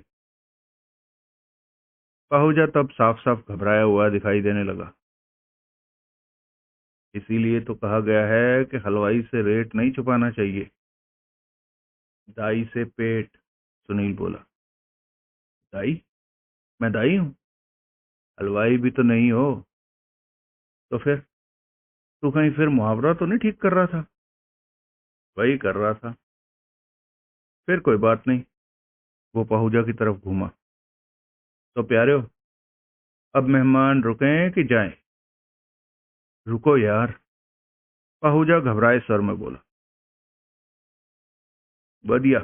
[SPEAKER 1] पाहुजा तब साफ साफ घबराया हुआ दिखाई देने लगा। इसीलिए तो कहा गया है कि हलवाई से रेट नहीं छुपाना चाहिए। दाई से पेट, सुनील बोला। दाई? मैं दाई हूं? हलवाई भी तो नहीं हो। तो फिर तू कहीं फिर मुहावरा तो नहीं ठीक कर रहा था? वही कर रहा था। फिर कोई बात नहीं। वो पहुजा की तरफ घूमा। तो प्यारे, अब मेहमान रुकें कि जाएं? रुको यार, पहुजा घबराए स्वर में बोला। बढ़िया।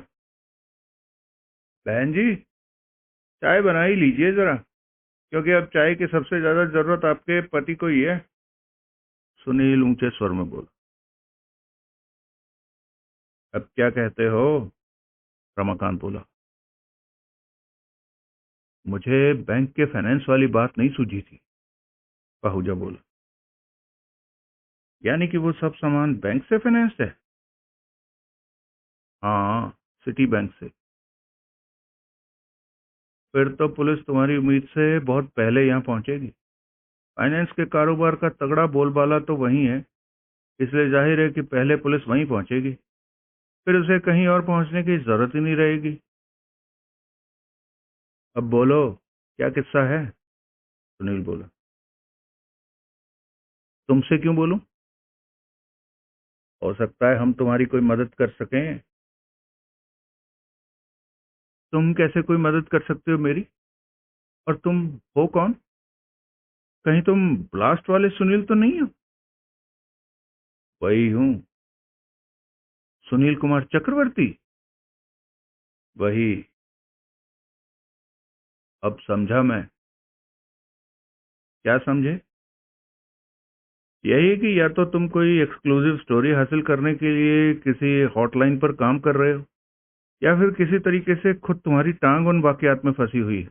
[SPEAKER 1] बहन जी, चाय बना ही लीजिए जरा, क्योंकि अब चाय की सबसे ज्यादा जरूरत आपके पति को ही है। सुनील ऊंचे स्वर में बोला। अब क्या कहते हो? रमाकांत बोला। मुझे बैंक के फाइनेंस वाली बात नहीं सूझी थी, पहुजा बोला। यानी कि वो सब सामान बैंक से फाइनेंस है? हाँ, सिटी बैंक से। फिर तो पुलिस तुम्हारी उम्मीद से बहुत पहले यहाँ पहुंचेगी। फाइनेंस के कारोबार का तगड़ा बोलबाला तो वही है, इसलिए जाहिर है कि पहले पुलिस वहीं पहुंचेगी। फिर उसे कहीं और पहुंचने की जरूरत ही नहीं रहेगी। अब बोलो, क्या किस्सा है? सुनील बोला। तुमसे क्यों बोलूं? हो सकता है हम तुम्हारी कोई मदद कर सकें। तुम कैसे कोई मदद कर सकते हो मेरी? और तुम हो कौन? कहीं तुम ब्लास्ट वाले सुनील तो नहीं हो? वही हूँ। सुनील कुमार चक्रवर्ती? वही। अब समझा मैं। क्या समझे? यही कि या तो तुम कोई एक्सक्लूसिव स्टोरी हासिल करने के लिए किसी हॉटलाइन पर काम कर रहे हो, या फिर किसी तरीके से खुद तुम्हारी टांग उन वाकयात में फंसी हुई है।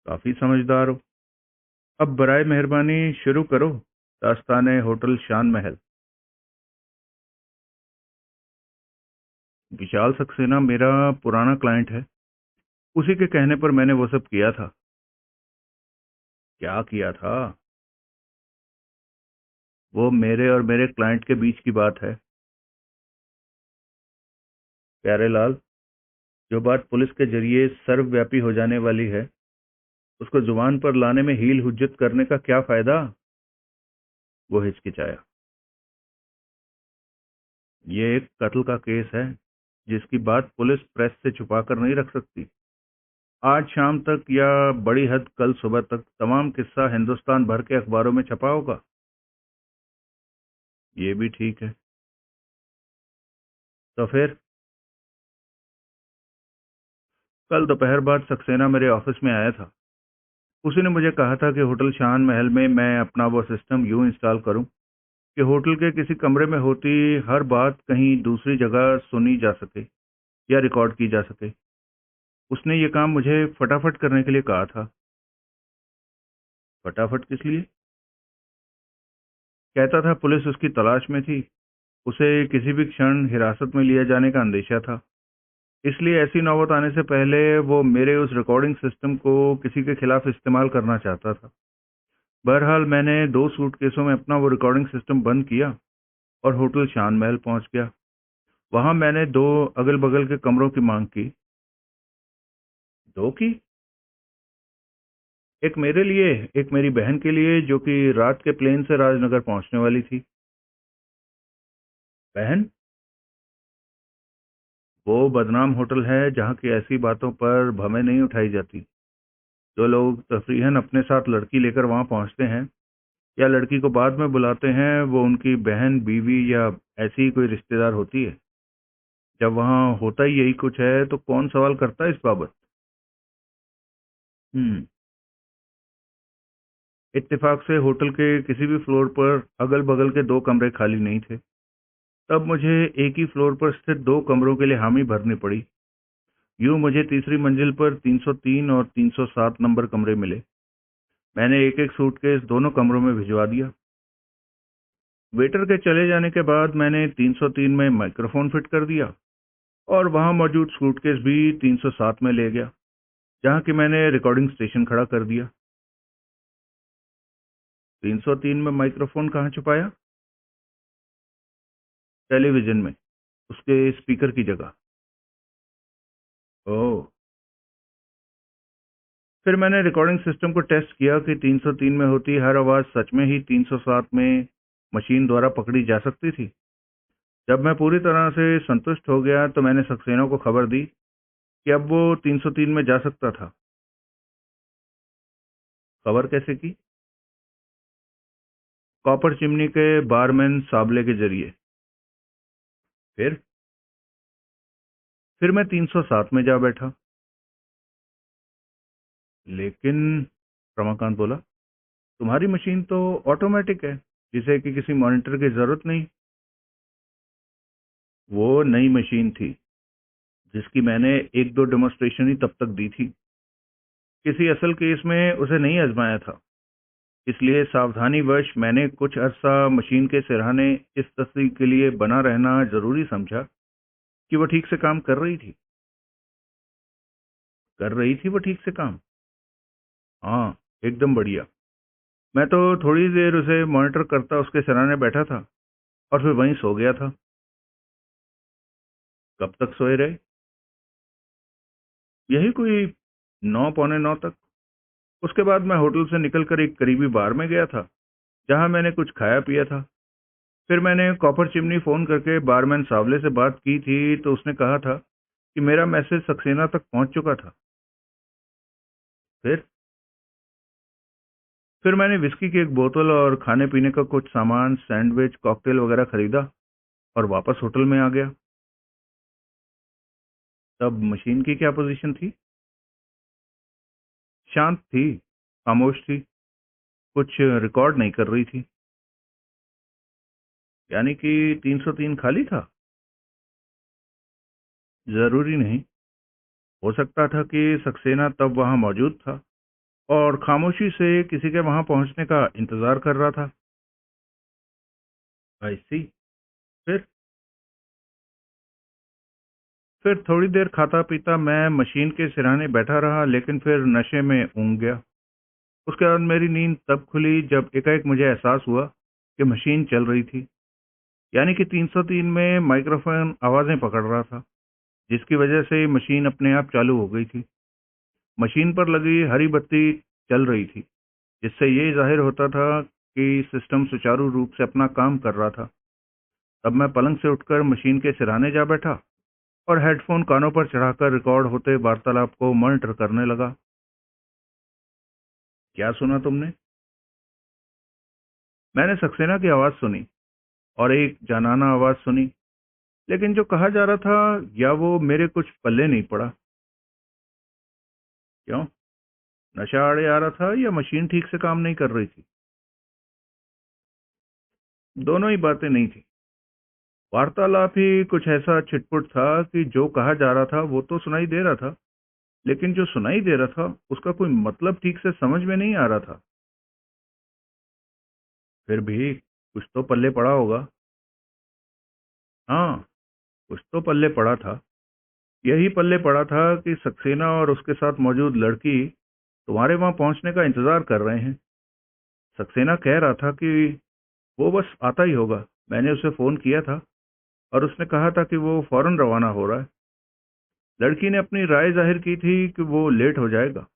[SPEAKER 1] काफी समझदार हो। अब बराए मेहरबानी शुरू करो दास्ताने होटल शान महल। विशाल सक्सेना मेरा पुराना क्लाइंट है। उसी के कहने पर मैंने वो सब किया था। क्या किया था? वो मेरे और मेरे क्लाइंट के बीच की बात है। प्यारे लाल, जो बात पुलिस के जरिए सर्वव्यापी हो जाने वाली है, उसको जुबान पर लाने में हील हुज्जत करने का क्या फायदा? वो हिचकिचाया। ये एक कत्ल का केस है, जिसकी बात पुलिस प्रेस से छुपा कर नहीं रख सकती। आज शाम तक या बड़ी हद कल सुबह तक तमाम किस्सा हिंदुस्तान भर के अखबारों में छपा होगा। ये भी ठीक है। तो फिर कल दोपहर बाद सक्सेना मेरे ऑफिस में आया था। उसी ने मुझे कहा था कि होटल शान महल में मैं अपना वो सिस्टम यूं इंस्टॉल करूं कि होटल के किसी कमरे में होती हर बात कहीं दूसरी जगह सुनी जा सके या रिकॉर्ड की जा सके। उसने ये काम मुझे फटाफट करने के लिए कहा था। फटाफट किस लिए? कहता था पुलिस उसकी तलाश में थी। उसे किसी भी क्षण हिरासत में लिया जाने का अंदेशा था। इसलिए ऐसी नौबत आने से पहले वो मेरे उस रिकॉर्डिंग सिस्टम को किसी के खिलाफ इस्तेमाल करना चाहता था। बहरहाल मैंने 2 सूटकेसों में अपना वो रिकॉर्डिंग सिस्टम बंद किया और होटल शान महल पहुंच गया। वहां मैंने 2 अगल-बगल के कमरों की मांग की। 2 की? एक मेरे लिए, एक मेरी बहन के लिए जो कि रात के प्लेन से राजनगर पहुंचने वाली थी। बहन? वो बदनाम होटल है जहां की ऐसी बातों पर भमें नहीं उठाई जाती। जो लोग तफरीहन अपने साथ लड़की लेकर वहां पहुंचते हैं या लड़की को बाद में बुलाते हैं, वो उनकी बहन, बीवी या ऐसी ही कोई रिश्तेदार होती है। जब वहां होता ही यही कुछ है तो कौन सवाल करता है इस बाबत? हम्म। इत्तेफाक से होटल के किसी भी फ्लोर पर अगल बगल के 2 कमरे खाली नहीं थे। तब मुझे एक ही फ्लोर पर स्थित 2 कमरों के लिए हामी भरनी पड़ी। यूं मुझे तीसरी मंजिल पर 303 और 307 नंबर कमरे मिले। मैंने एक एक सूटकेस दोनों कमरों में भिजवा दिया। वेटर के चले जाने के बाद मैंने 303 में माइक्रोफोन फिट कर दिया और वहां मौजूद सूटकेस भी 307 में ले गया, जहां की मैंने रिकॉर्डिंग स्टेशन खड़ा कर दिया। 303 में माइक्रोफोन कहाँ छुपाया? टेलीविजन में, उसके स्पीकर की जगह। ओह। फिर मैंने रिकॉर्डिंग सिस्टम को टेस्ट किया कि 303 में होती हर आवाज सच में ही 307 में मशीन द्वारा पकड़ी जा सकती थी। जब मैं पूरी तरह से संतुष्ट हो गया तो मैंने सक्सेना को खबर दी कि अब वो 303 में जा सकता था। खबर कैसे की? कॉपर चिमनी के बारमैन साबले के जरिए। फिर फिर मैं 307 में जा बैठा। लेकिन रमाकांत बोला, तुम्हारी मशीन तो ऑटोमेटिक है, जिसे कि किसी मॉनिटर की जरूरत नहीं। वो नई मशीन थी जिसकी मैंने एक दो डेमोस्ट्रेशन ही तब तक दी थी। किसी असल केस में उसे नहीं आजमाया था। इसलिए सावधानीवश मैंने कुछ अरसा मशीन के सिरहाने इस तस्दीक के लिए बना रहना जरूरी समझा कि वो ठीक से काम कर रही थी। कर रही थी वो ठीक से काम? हाँ, एकदम बढ़िया। मैं तो थोड़ी देर उसे मॉनिटर करता उसके सिरहाने बैठा था और फिर वहीं सो गया था। कब तक सोए रहे? यही कोई 9 पौने 9 तक। उसके बाद मैं होटल से निकलकर एक करीबी बार में गया था जहां मैंने कुछ खाया पिया था। फिर मैंने कॉपर चिमनी फोन करके बारमैन सावले से बात की थी तो उसने कहा था कि मेरा मैसेज सक्सेना तक पहुंच चुका था। फिर फिर मैंने विस्की की एक बोतल और खाने पीने का कुछ सामान, सैंडविच, कॉकटेल वगैरह खरीदा और वापस होटल में आ गया। तब मशीन की क्या पोजीशन थी? शांत थी, खामोश थी, कुछ रिकॉर्ड नहीं कर रही थी। यानी कि 303 खाली था? जरूरी नहीं। हो सकता था कि सक्सेना तब वहां मौजूद था और खामोशी से किसी के वहां पहुंचने का इंतजार कर रहा था। आई सी। फिर फिर थोड़ी देर खाता पीता मैं मशीन के सिरहाने बैठा रहा, लेकिन फिर नशे में ऊँघ गया। उसके बाद मेरी नींद तब खुली जब एकाएक मुझे एहसास हुआ कि मशीन चल रही थी। यानी कि 303 में माइक्रोफोन आवाजें पकड़ रहा था, जिसकी वजह से मशीन अपने आप चालू हो गई थी। मशीन पर लगी हरी बत्ती चल रही थी, जिससे ये जाहिर होता था कि सिस्टम सुचारू रूप से अपना काम कर रहा था। तब मैं पलंग से उठकर मशीन के सिरहाने जा बैठा और हेडफोन कानों पर चढ़ाकर रिकॉर्ड होते वार्तालाप को मॉनिटर करने लगा। क्या सुना तुमने? मैंने सक्सेना की आवाज सुनी और एक जानाना आवाज सुनी, लेकिन जो कहा जा रहा था या वो मेरे कुछ पल्ले नहीं पड़ा। क्यों? नशा आड़े आ रहा था या मशीन ठीक से काम नहीं कर रही थी? दोनों ही बातें नहीं थी। वार्तालाप ही कुछ ऐसा छिटपुट था कि जो कहा जा रहा था वो तो सुनाई दे रहा था, लेकिन जो सुनाई दे रहा था उसका कोई मतलब ठीक से समझ में नहीं आ रहा था। फिर भी कुछ तो पल्ले पड़ा होगा। हाँ, कुछ तो पल्ले पड़ा था। यही पल्ले पड़ा था कि सक्सेना और उसके साथ मौजूद लड़की तुम्हारे वहां पहुंचने का इंतजार कर रहे हैं। सक्सेना कह रहा था कि वो बस आता ही होगा। मैंने उसे फोन किया था और उसने कहा था कि वो फौरन रवाना हो रहा है। लड़की ने अपनी राय जाहिर की थी कि वो लेट हो जाएगा।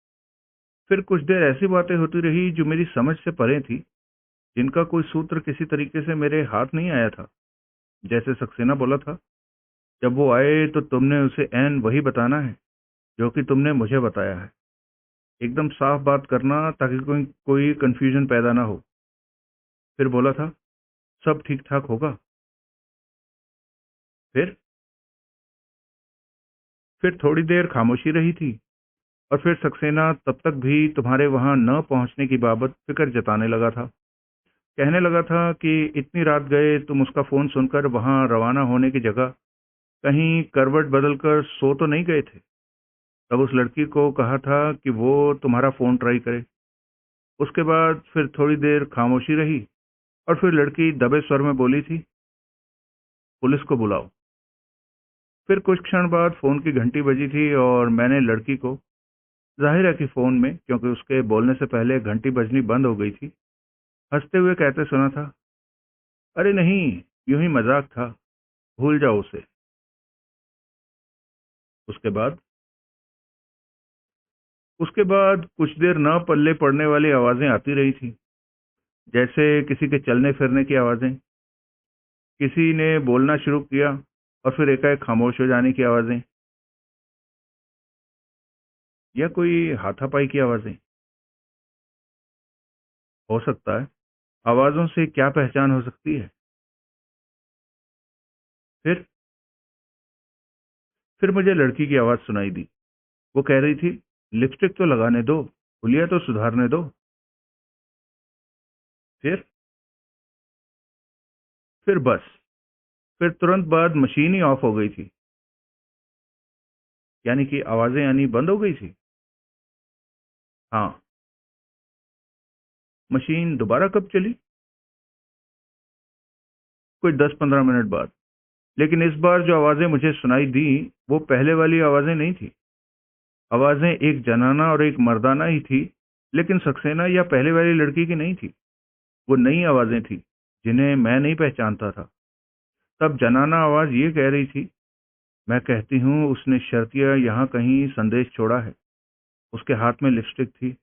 [SPEAKER 1] फिर कुछ देर ऐसी बातें होती रही जो मेरी समझ से परे थी, जिनका कोई सूत्र किसी तरीके से मेरे हाथ नहीं आया था। जैसे सक्सेना बोला था, जब वो आए तो तुमने उसे ऐन वही बताना है जो कि तुमने मुझे बताया है। एकदम साफ बात करना ताकि कोई कोई कंफ्यूजन पैदा ना हो। फिर बोला था, सब ठीक ठाक होगा। फिर फिर थोड़ी देर खामोशी रही थी और फिर सक्सेना तब तक भी तुम्हारे वहां न पहुंचने की बाबत फिक्र जताने लगा था। कहने लगा था कि इतनी रात गए तुम उसका फोन सुनकर वहां रवाना होने की जगह कहीं करवट बदलकर सो तो नहीं गए थे। तब उस लड़की को कहा था कि वो तुम्हारा फोन ट्राई करे। उसके बाद फिर थोड़ी देर खामोशी रही और फिर लड़की दबे स्वर में बोली थी, पुलिस को बुलाओ। फिर कुछ क्षण बाद फोन की घंटी बजी थी और मैंने लड़की को, जाहिर है कि फोन में, क्योंकि उसके बोलने से पहले घंटी बजनी बंद हो गई थी, हंसते हुए कहते सुना था, अरे नहीं, यूं ही मजाक था, भूल जाओ उसे। उसके बाद उसके बाद कुछ देर न पल्ले पड़ने वाली आवाजें आती रही थी, जैसे किसी के चलने फिरने की आवाजें, किसी ने बोलना शुरू किया और फिर एकाएक खामोश हो जाने की आवाजें, या कोई हाथापाई की आवाजें। हो सकता है। आवाजों से क्या पहचान हो सकती है? फिर फिर मुझे लड़की की आवाज सुनाई दी। वो कह रही थी, लिपस्टिक तो लगाने दो, हुलिया तो सुधारने दो। फिर फिर बस, फिर तुरंत बाद मशीन ही ऑफ हो गई थी। यानी कि आवाजें आनी बंद हो गई थी। हाँ। मशीन दोबारा कब चली? कोई 10-15 मिनट बाद। लेकिन इस बार जो आवाजें मुझे सुनाई दी, वो पहले वाली आवाजें नहीं थी। आवाजें एक जनाना और एक मर्दाना ही थी, लेकिन सक्सेना या पहले वाली लड़की की नहीं थी। वो नई आवाजें थी, जिन्हें मैं नहीं पहचानता था। तब जनाना आवाज ये कह रही थी, मैं कहती हूँ उसने शर्तिया यहाँ कहीं संदेश छोड़ा है। उसके हाथ में लिपस्टिक थी,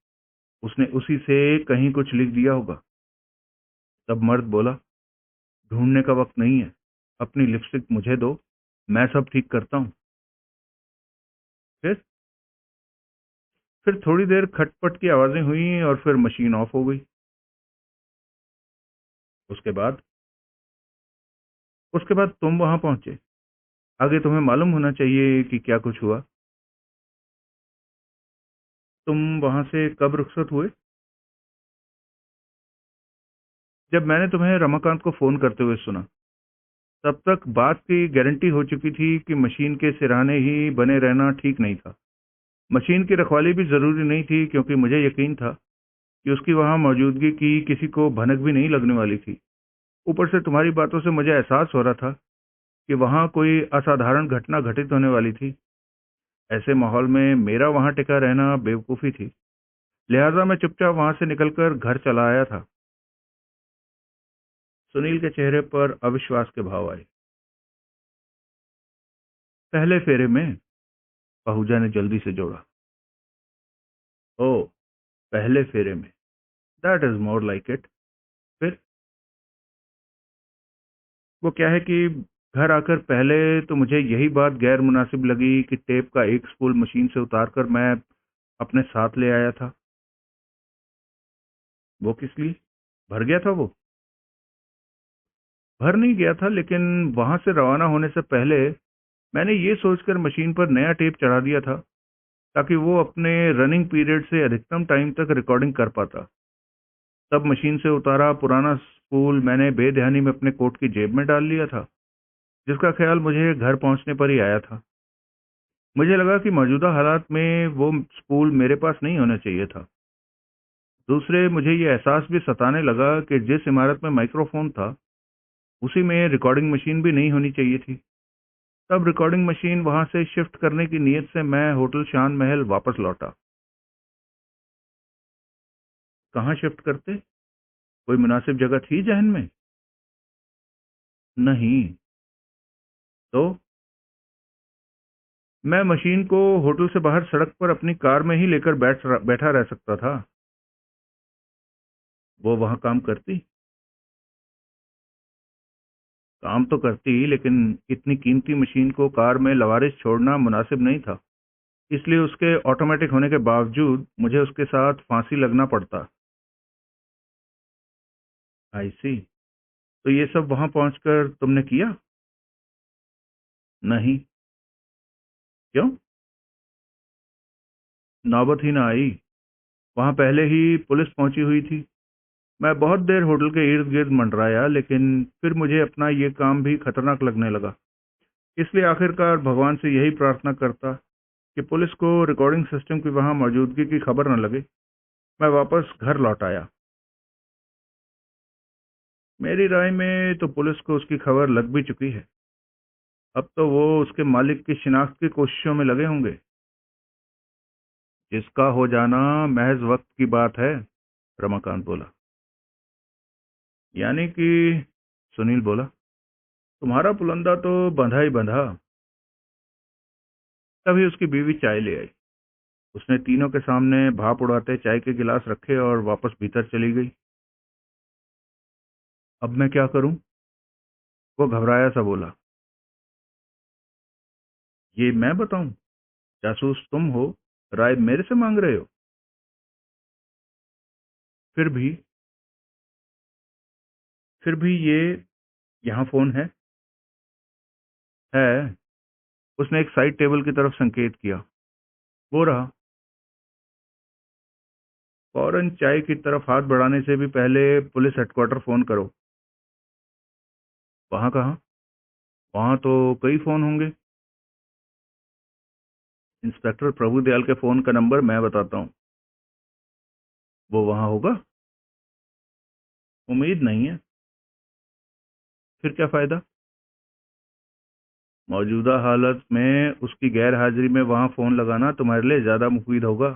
[SPEAKER 1] उसने उसी से कहीं कुछ लिख दिया होगा। तब मर्द बोला, ढूंढने का वक्त नहीं है, अपनी लिपस्टिक मुझे दो, मैं सब ठीक करता हूँ। फिर फिर थोड़ी देर खटपट की आवाजें हुई और फिर मशीन ऑफ हो गई। उसके बाद उसके बाद तुम वहां पहुंचे। आगे तुम्हें मालूम होना चाहिए कि क्या कुछ हुआ। तुम वहां से कब रुखसत हुए? जब मैंने तुम्हें रमाकांत को फोन करते हुए सुना, तब तक बात की गारंटी हो चुकी थी कि मशीन के सिरहाने ही बने रहना ठीक नहीं था। मशीन की रखवाली भी जरूरी नहीं थी, क्योंकि मुझे यकीन था कि उसकी वहां मौजूदगी की किसी को भनक भी नहीं लगने वाली थी। ऊपर से तुम्हारी बातों से मुझे एहसास हो रहा था कि वहां कोई असाधारण घटना घटित होने वाली थी। ऐसे माहौल में मेरा वहां टिका रहना बेवकूफ़ी थी। लिहाजा मैं चुपचाप वहां से निकलकर घर चला आया था। सुनील के चेहरे पर अविश्वास के भाव आए। पहले फेरे में, पहुजा ने जल्दी से जोड़ा। ओह, पहले फेरे में, that is more like it. फिर वो क्या है कि घर आकर पहले तो मुझे यही बात गैर मुनासिब लगी कि टेप का एक स्पूल मशीन से उतारकर मैं अपने साथ ले आया था। वो किस लिए? भर गया था वो? भर नहीं गया था, लेकिन वहां से रवाना होने से पहले मैंने ये सोचकर मशीन पर नया टेप चढ़ा दिया था, ताकि वो अपने रनिंग पीरियड से अधिकतम टाइम तक रिकॉर्डिंग कर पाता। तब मशीन से उतारा पुराना स्पूल मैंने बेध्यानी में अपने कोट की जेब में डाल लिया था, जिसका ख्याल मुझे घर पहुंचने पर ही आया था। मुझे लगा कि मौजूदा हालात में वो स्पूल मेरे पास नहीं होना चाहिए था। दूसरे, मुझे ये एहसास भी सताने लगा कि जिस इमारत में माइक्रोफोन था, उसी में रिकॉर्डिंग मशीन भी नहीं होनी चाहिए थी। तब रिकॉर्डिंग मशीन वहां से शिफ्ट करने की नीयत से मैं होटल शान महल वापस लौटा। कहाँ शिफ्ट करते? कोई मुनासिब जगह थी जहन में? नहीं। तो मैं मशीन को होटल से बाहर सड़क पर अपनी कार में ही लेकर बैठा रह सकता था। वो वहां काम करती? काम तो करती, लेकिन इतनी कीमती मशीन को कार में लवारिस छोड़ना मुनासिब नहीं था। इसलिए उसके ऑटोमेटिक होने के बावजूद मुझे उसके साथ फांसी लगना पड़ता। आई सी। तो ये सब वहां पहुंचकर तुमने किया? नहीं। क्यों? नौबत ही ना आई। वहां पहले ही पुलिस पहुंची हुई थी। मैं बहुत देर होटल के इर्द गिर्द मंडराया, लेकिन फिर मुझे अपना ये काम भी खतरनाक लगने लगा। इसलिए आखिरकार भगवान से यही प्रार्थना करता कि पुलिस को रिकॉर्डिंग सिस्टम की वहां मौजूदगी की खबर न लगे। मैं वापस घर लौट आया। मेरी राय में तो पुलिस को उसकी खबर लग भी चुकी है। अब तो वो उसके मालिक की शिनाख्त की कोशिशों में लगे होंगे। जिसका हो जाना महज वक्त की बात है, रमाकांत बोला। यानी कि, सुनील बोला, तुम्हारा पुलंदा तो बंधा ही बंधा। तभी उसकी बीवी चाय ले आई। उसने तीनों के सामने भाप उड़ाते चाय के गिलास रखे और वापस भीतर चली गई। अब मैं क्या करूं? वो घबराया सा बोला। ये मैं बताऊं? जासूस तुम हो, राय मेरे से मांग रहे हो? फिर भी ये यहाँ फोन है। उसने एक साइड टेबल की तरफ संकेत किया। वो रहा। फौरन चाय की तरफ हाथ बढ़ाने से भी पहले पुलिस हेडक्वार्टर फोन करो। वहां कहाँ? वहां तो कई फोन होंगे। इंस्पेक्टर प्रभुदयाल के फोन का नंबर मैं बताता हूँ। वो वहां होगा? उम्मीद नहीं है। फिर क्या फायदा? मौजूदा हालत में उसकी गैर हाजिरी में वहां फोन लगाना तुम्हारे लिए ज्यादा मुफीद होगा।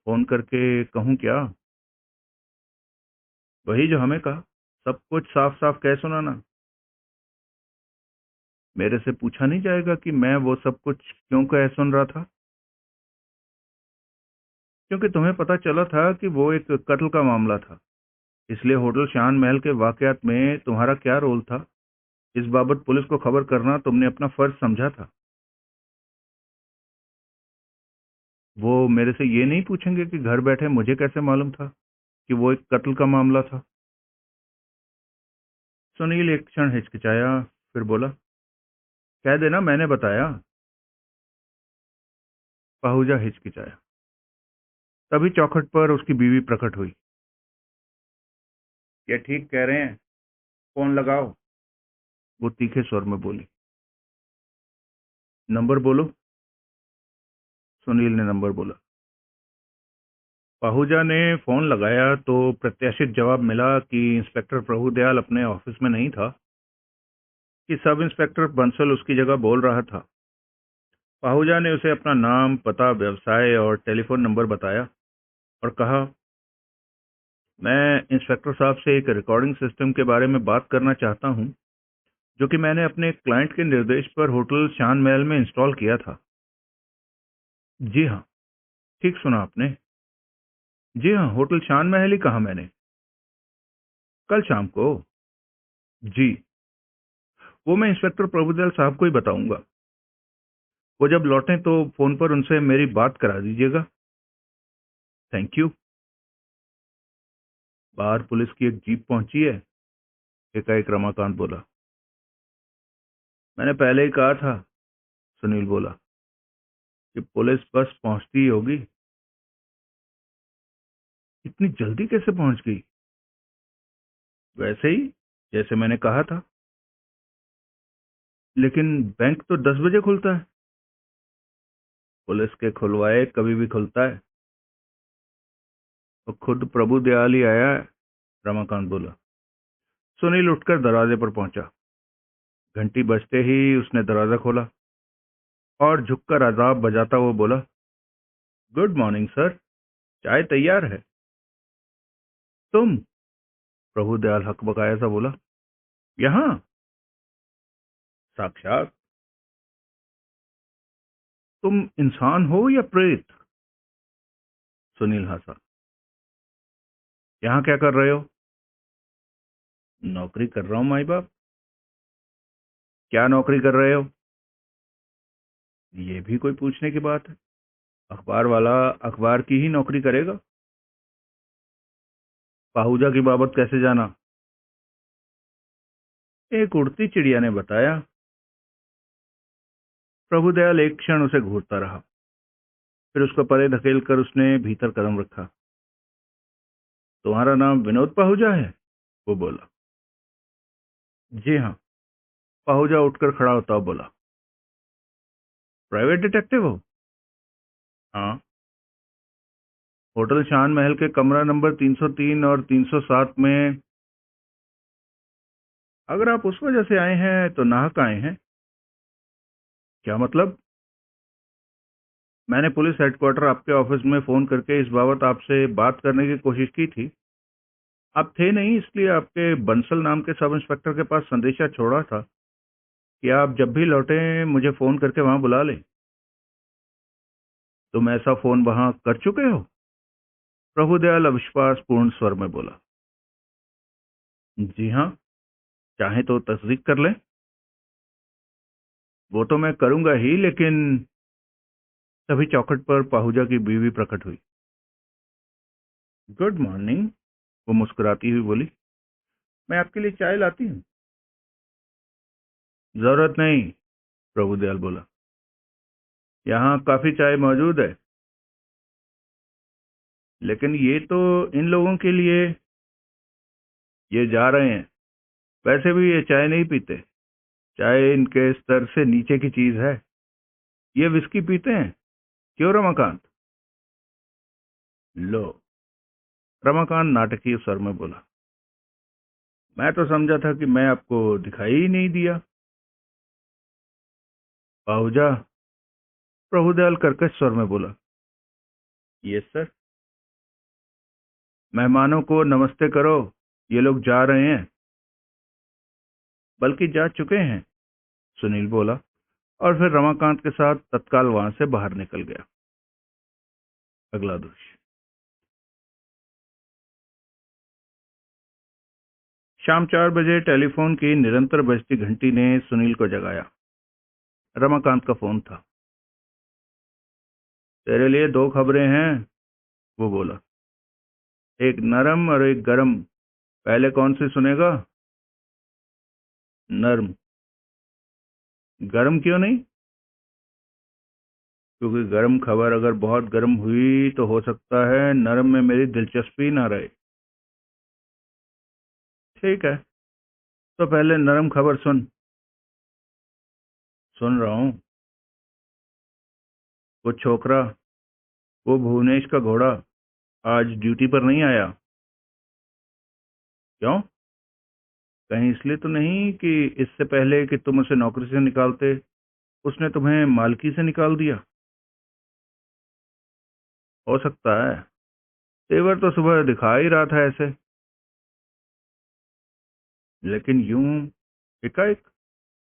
[SPEAKER 1] फोन करके कहूँ क्या? वही जो हमें कहा, सब कुछ साफ साफ कह सुनाना। मेरे से पूछा नहीं जाएगा कि मैं वो सब कुछ क्यों कह सुन रहा था? क्योंकि तुम्हें पता चला था कि वो एक कत्ल का मामला था। इसलिए होटल शान महल के वाकयात में तुम्हारा क्या रोल था, इस बाबत पुलिस को खबर करना तुमने अपना फर्ज समझा था। वो मेरे से ये नहीं पूछेंगे कि घर बैठे मुझे कैसे मालूम था कि वो एक कत्ल का मामला था? सुनील एक क्षण हिचकिचाया, फिर बोला, कह देना मैंने बताया। पहुजा हिचकिचाया। तभी चौखट पर उसकी बीवी प्रकट हुई। ये ठीक कह रहे हैं, फोन लगाओ, वो तीखे स्वर में बोली। नंबर बोलो। सुनील ने नंबर बोला। पाहुजा ने फोन लगाया तो प्रत्याशित जवाब मिला कि इंस्पेक्टर प्रभुदयाल अपने ऑफिस में नहीं था, कि सब इंस्पेक्टर बंसल उसकी जगह बोल रहा था। पाहुजा ने उसे अपना नाम, पता, व्यवसाय और टेलीफोन नंबर बताया और कहा, मैं इंस्पेक्टर साहब से एक रिकॉर्डिंग सिस्टम के बारे में बात करना चाहता हूं, जो कि मैंने अपने क्लाइंट के निर्देश पर होटल शान महल में इंस्टॉल किया था। जी हाँ, ठीक सुना आपने। जी हाँ, होटल शान महल ही कहा मैंने। कल शाम को? जी। वो मैं इंस्पेक्टर प्रभुदयाल साहब को ही बताऊंगा। वो जब लौटें तो फोन पर उनसे मेरी बात करा दीजिएगा। Thank you. बाहर पुलिस की एक जीप पहुंची है, एकाएक रमाकांत बोला। मैंने पहले ही कहा था, सुनील बोला, कि पुलिस बस पहुंचती ही होगी। इतनी जल्दी कैसे पहुंच गई? वैसे ही, जैसे मैंने कहा था। लेकिन बैंक तो 10 बजे खुलता है। पुलिस के खुलवाए कभी भी खुलता है। तो खुद प्रभु दयाल ही आया है, रमाकांत बोला। सुनील उठकर दरवाजे पर पहुंचा। घंटी बजते ही उसने दरवाजा खोला और झुककर आदाब बजाता हुआ बोला, गुड मॉर्निंग सर, चाय तैयार है। तुम? प्रभुदयाल हकबकाया सा बोला, यहां? साक्षात। तुम इंसान हो या प्रेत? सुनील हंसा। यहां क्या कर रहे हो? नौकरी कर रहा हूं माई बाप। क्या नौकरी कर रहे हो? ये भी कोई पूछने की बात है? अखबार वाला अखबार की ही नौकरी करेगा। पाहुजा की बाबत कैसे जाना? एक उड़ती चिड़िया ने बताया। प्रभुदयाल एक क्षण उसे घूरता रहा, फिर उसको परे धकेल कर उसने भीतर कदम रखा। तुम्हारा नाम विनोद पाहुजा है? वो बोला। जी हाँ। पाहुजा उठकर खड़ा होता हुआ बोला। प्राइवेट डिटेक्टिव हो? हाँ। होटल शान महल के कमरा नंबर 303 और 307 में। अगर आप उस वजह से आए हैं तो नाहक आए हैं। क्या मतलब? मैंने पुलिस हेडक्वार्टर आपके ऑफिस में फोन करके इस बाबत आपसे बात करने की कोशिश की थी। आप थे नहीं, इसलिए आपके बंसल नाम के सब इंस्पेक्टर के पास संदेशा छोड़ा था कि आप जब भी लौटें मुझे फोन करके वहां बुला लें। तुम ऐसा फोन वहां कर चुके हो? प्रभुदयाल अविश्वास पूर्ण स्वर में बोला। जी हाँ, चाहे तो तस्दीक कर लें। वो तो मैं करूंगा ही, लेकिन तभी चौखट पर पाहुजा की बीवी प्रकट हुई। गुड मॉर्निंग, वो मुस्कुराती हुई बोली। मैं आपके लिए चाय लाती हूँ। जरूरत नहीं, प्रभुदयाल बोला। यहाँ काफी चाय मौजूद है। लेकिन ये तो इन लोगों के लिए। ये जा रहे हैं। वैसे भी ये चाय नहीं पीते। चाय इनके स्तर से नीचे की चीज है। ये विस्की पीते हैं। क्यों रमाकांत? लो, रमाकांत नाटकीय स्वर में बोला। मैं तो समझा था कि मैं आपको दिखाई ही नहीं दिया। पाहुजा, प्रभुदयाल कर्कश स्वर में बोला। Yes sir. मेहमानों को नमस्ते करो, ये लोग जा रहे हैं। बल्कि जा चुके हैं, सुनील बोला और फिर रमाकांत के साथ तत्काल वहां से बाहर निकल गया। अगला दृश्य। शाम 4 बजे टेलीफोन की निरंतर बजती घंटी ने सुनील को जगाया। रमाकांत का फोन था। तेरे लिए दो खबरें हैं, वो बोला। एक नरम और एक गरम। पहले कौन सी सुनेगा? नर्म। गरम क्यों नहीं? क्योंकि गरम खबर अगर बहुत गरम हुई तो हो सकता है नरम में मेरी दिलचस्पी ना रहे। ठीक है, तो पहले नरम खबर सुन। सुन रहा हूँ। वो छोकरा, वो भुवनेश का घोड़ा आज ड्यूटी पर नहीं आया। क्यों? कहीं इसलिए तो नहीं कि इससे पहले कि तुम उसे नौकरी से निकालते उसने तुम्हें मालकी से निकाल दिया? हो सकता है। तेवर तो सुबह दिखा ही रहा था ऐसे। लेकिन यूं एकाएक,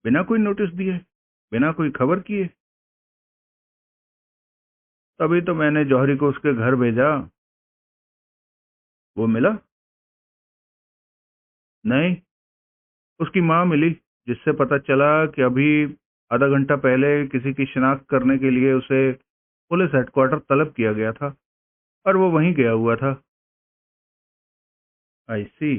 [SPEAKER 1] बिना कोई नोटिस दिए, बिना कोई खबर किए। तभी तो मैंने जौहरी को उसके घर भेजा। वो मिला? नहीं, उसकी माँ मिली, जिससे पता चला कि अभी आधा घंटा पहले किसी की शिनाख्त करने के लिए उसे पुलिस हेडक्वार्टर तलब किया गया था और वो वहीं गया हुआ था। आई सी।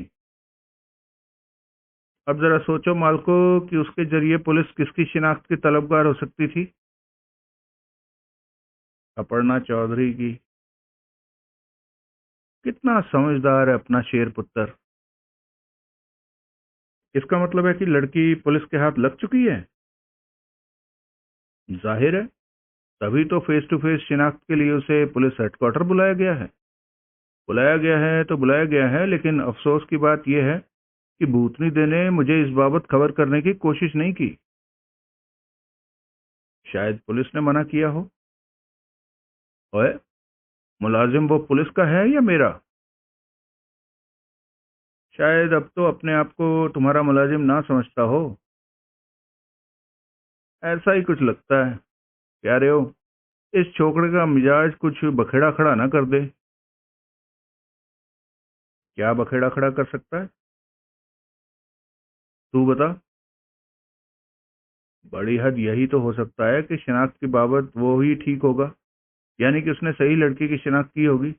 [SPEAKER 1] अब जरा सोचो मालको कि उसके जरिए पुलिस किसकी शिनाख्त की तलबगार हो सकती थी? अपर्णा चौधरी की। कितना समझदार है अपना शेर पुत्र। इसका मतलब है कि लड़की पुलिस के हाथ लग चुकी है। जाहिर है, तभी तो फेस टू फेस शिनाख्त के लिए उसे पुलिस हेडक्वार्टर बुलाया गया है। बुलाया गया है तो बुलाया गया है, लेकिन अफसोस की बात यह है कि भूतनी ने मुझे इस बाबत खबर करने की कोशिश नहीं की। शायद पुलिस ने मना किया हो। ओए, मुलाजिम वो पुलिस का है या मेरा? शायद अब तो अपने आप को तुम्हारा मुलाजिम ना समझता हो। ऐसा ही कुछ लगता है। क्या रहे हो? इस छोकरे का मिजाज कुछ बखेड़ा खड़ा ना कर दे। क्या बखेड़ा खड़ा कर सकता है? तू बता। बड़ी हद यही तो हो सकता है कि शिनाख्त की बाबत वो ही ठीक होगा, यानी कि उसने सही लड़की की शिनाख्त की होगी।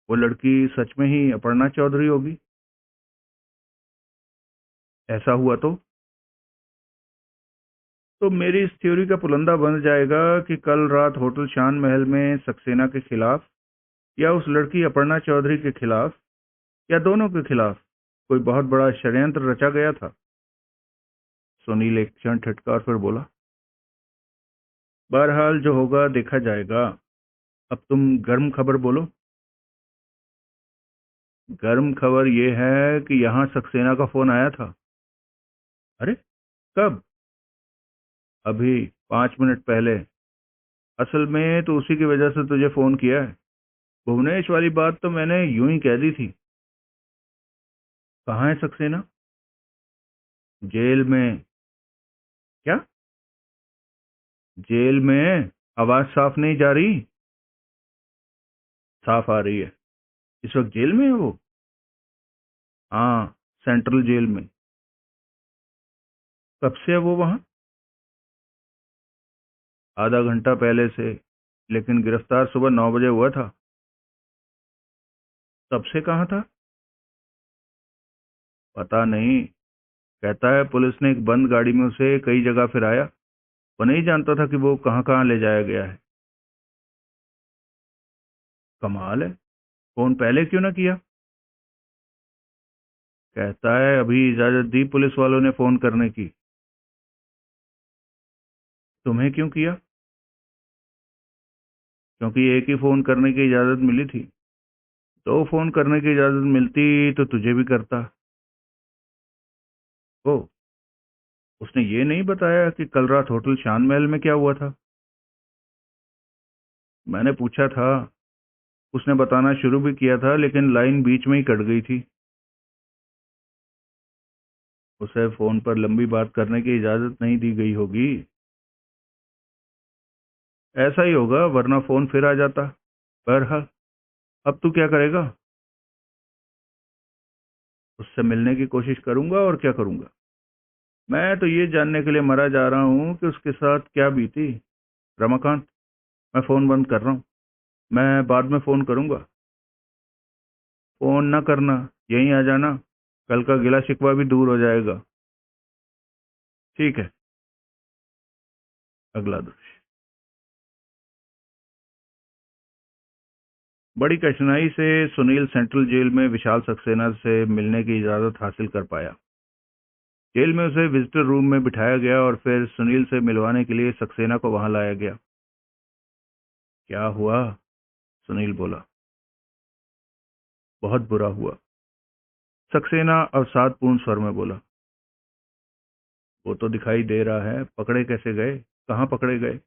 [SPEAKER 1] वो लड़की सच में ही अपर्णा चौधरी होगी। ऐसा हुआ तो मेरी इस थ्योरी का पुलंदा बन जाएगा कि कल रात होटल शान महल में सक्सेना के खिलाफ, या उस लड़की अपर्णा चौधरी के खिलाफ, या दोनों के खिलाफ कोई बहुत बड़ा षड्यंत्र रचा गया था। सुनील एक क्षण ठटका और फिर बोला, बहरहाल जो होगा देखा जाएगा। अब तुम गर्म खबर बोलो। गर्म खबर यह है कि यहाँ सक्सेना का फोन आया था। अरे, कब? अभी 5 मिनट पहले। असल में तो उसी की वजह से तुझे फोन किया है। भुवनेश वाली बात तो मैंने यूं ही कह दी थी। कहाँ है सक्सेना? जेल में। क्या? जेल में? आवाज साफ नहीं जा रही? साफ आ रही है। इस वक्त जेल में है वो? हाँ, सेंट्रल जेल में। कब से है वो वहाँ? आधा घंटा पहले से, लेकिन गिरफ्तार सुबह 9 बजे हुआ था। तब से कहाँ था? पता नहीं। कहता है पुलिस ने एक बंद गाड़ी में उसे कई जगह फिराया। वो नहीं जानता था कि वो कहाँ कहाँ ले जाया गया है। कमाल है। फोन पहले क्यों ना किया? कहता है अभी इजाजत दी पुलिस वालों ने फोन करने की। तुम्हें क्यों किया? क्योंकि एक ही फोन करने की इजाजत मिली थी। तो फोन करने की इजाजत मिलती तो तुझे भी करता। ओ, उसने ये नहीं बताया कि कल रात होटल शान महल में क्या हुआ था? मैंने पूछा था। उसने बताना शुरू भी किया था, लेकिन लाइन बीच में ही कट गई थी। उसे फोन पर लंबी बात करने की इजाजत नहीं दी गई होगी। ऐसा ही होगा, वरना फोन फिर आ जाता। बहरहाल, अब तू क्या करेगा? उससे मिलने की कोशिश करूंगा, और क्या करूंगा। मैं तो ये जानने के लिए मरा जा रहा हूं कि उसके साथ क्या बीती। रमाकांत, मैं फोन बंद कर रहा हूं। मैं बाद में फोन करूंगा। फोन ना करना, यहीं आ जाना। कल का गिला शिकवा भी दूर हो जाएगा। ठीक है। अगला दृश्य। बड़ी कठिनाई से सुनील सेंट्रल जेल में विशाल सक्सेना से मिलने की इजाजत हासिल कर पाया। जेल में उसे विजिटर रूम में बिठाया गया और फिर सुनील से मिलवाने के लिए सक्सेना को वहां लाया गया। क्या हुआ? सुनील बोला। बहुत बुरा हुआ, सक्सेना अवसादपूर्ण स्वर में बोला। वो तो दिखाई दे रहा है। पकड़े कैसे गए? कहाँ पकड़े गए?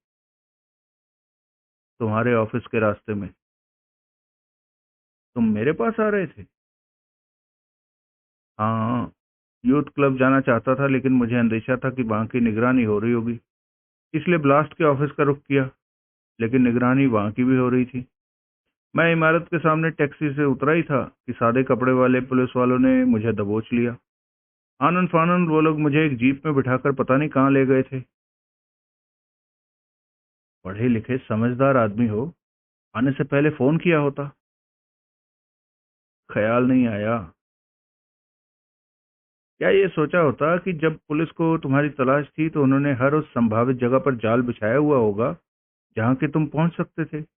[SPEAKER 1] तुम्हारे ऑफिस के रास्ते में। तुम मेरे पास आ रहे थे? हाँ, यूथ क्लब जाना चाहता था, लेकिन मुझे अंदेशा था कि वहां की निगरानी हो रही होगी, इसलिए ब्लास्ट के ऑफिस का रुख किया। लेकिन निगरानी वहां की भी हो रही थी। मैं इमारत के सामने टैक्सी से उतरा ही था कि सादे कपड़े वाले पुलिस वालों ने मुझे दबोच लिया। आनन फानन वो लोग मुझे एक जीप में बिठाकर पता नहीं कहाँ ले गए थे। पढ़े लिखे समझदार आदमी हो, आने से पहले फोन किया होता। ख्याल नहीं आया। क्या ये सोचा होता कि जब पुलिस को तुम्हारी तलाश थी तो उन्होंने हर उस संभावित जगह पर जाल बिछाया हुआ होगा जहां के तुम पहुंच सकते थे।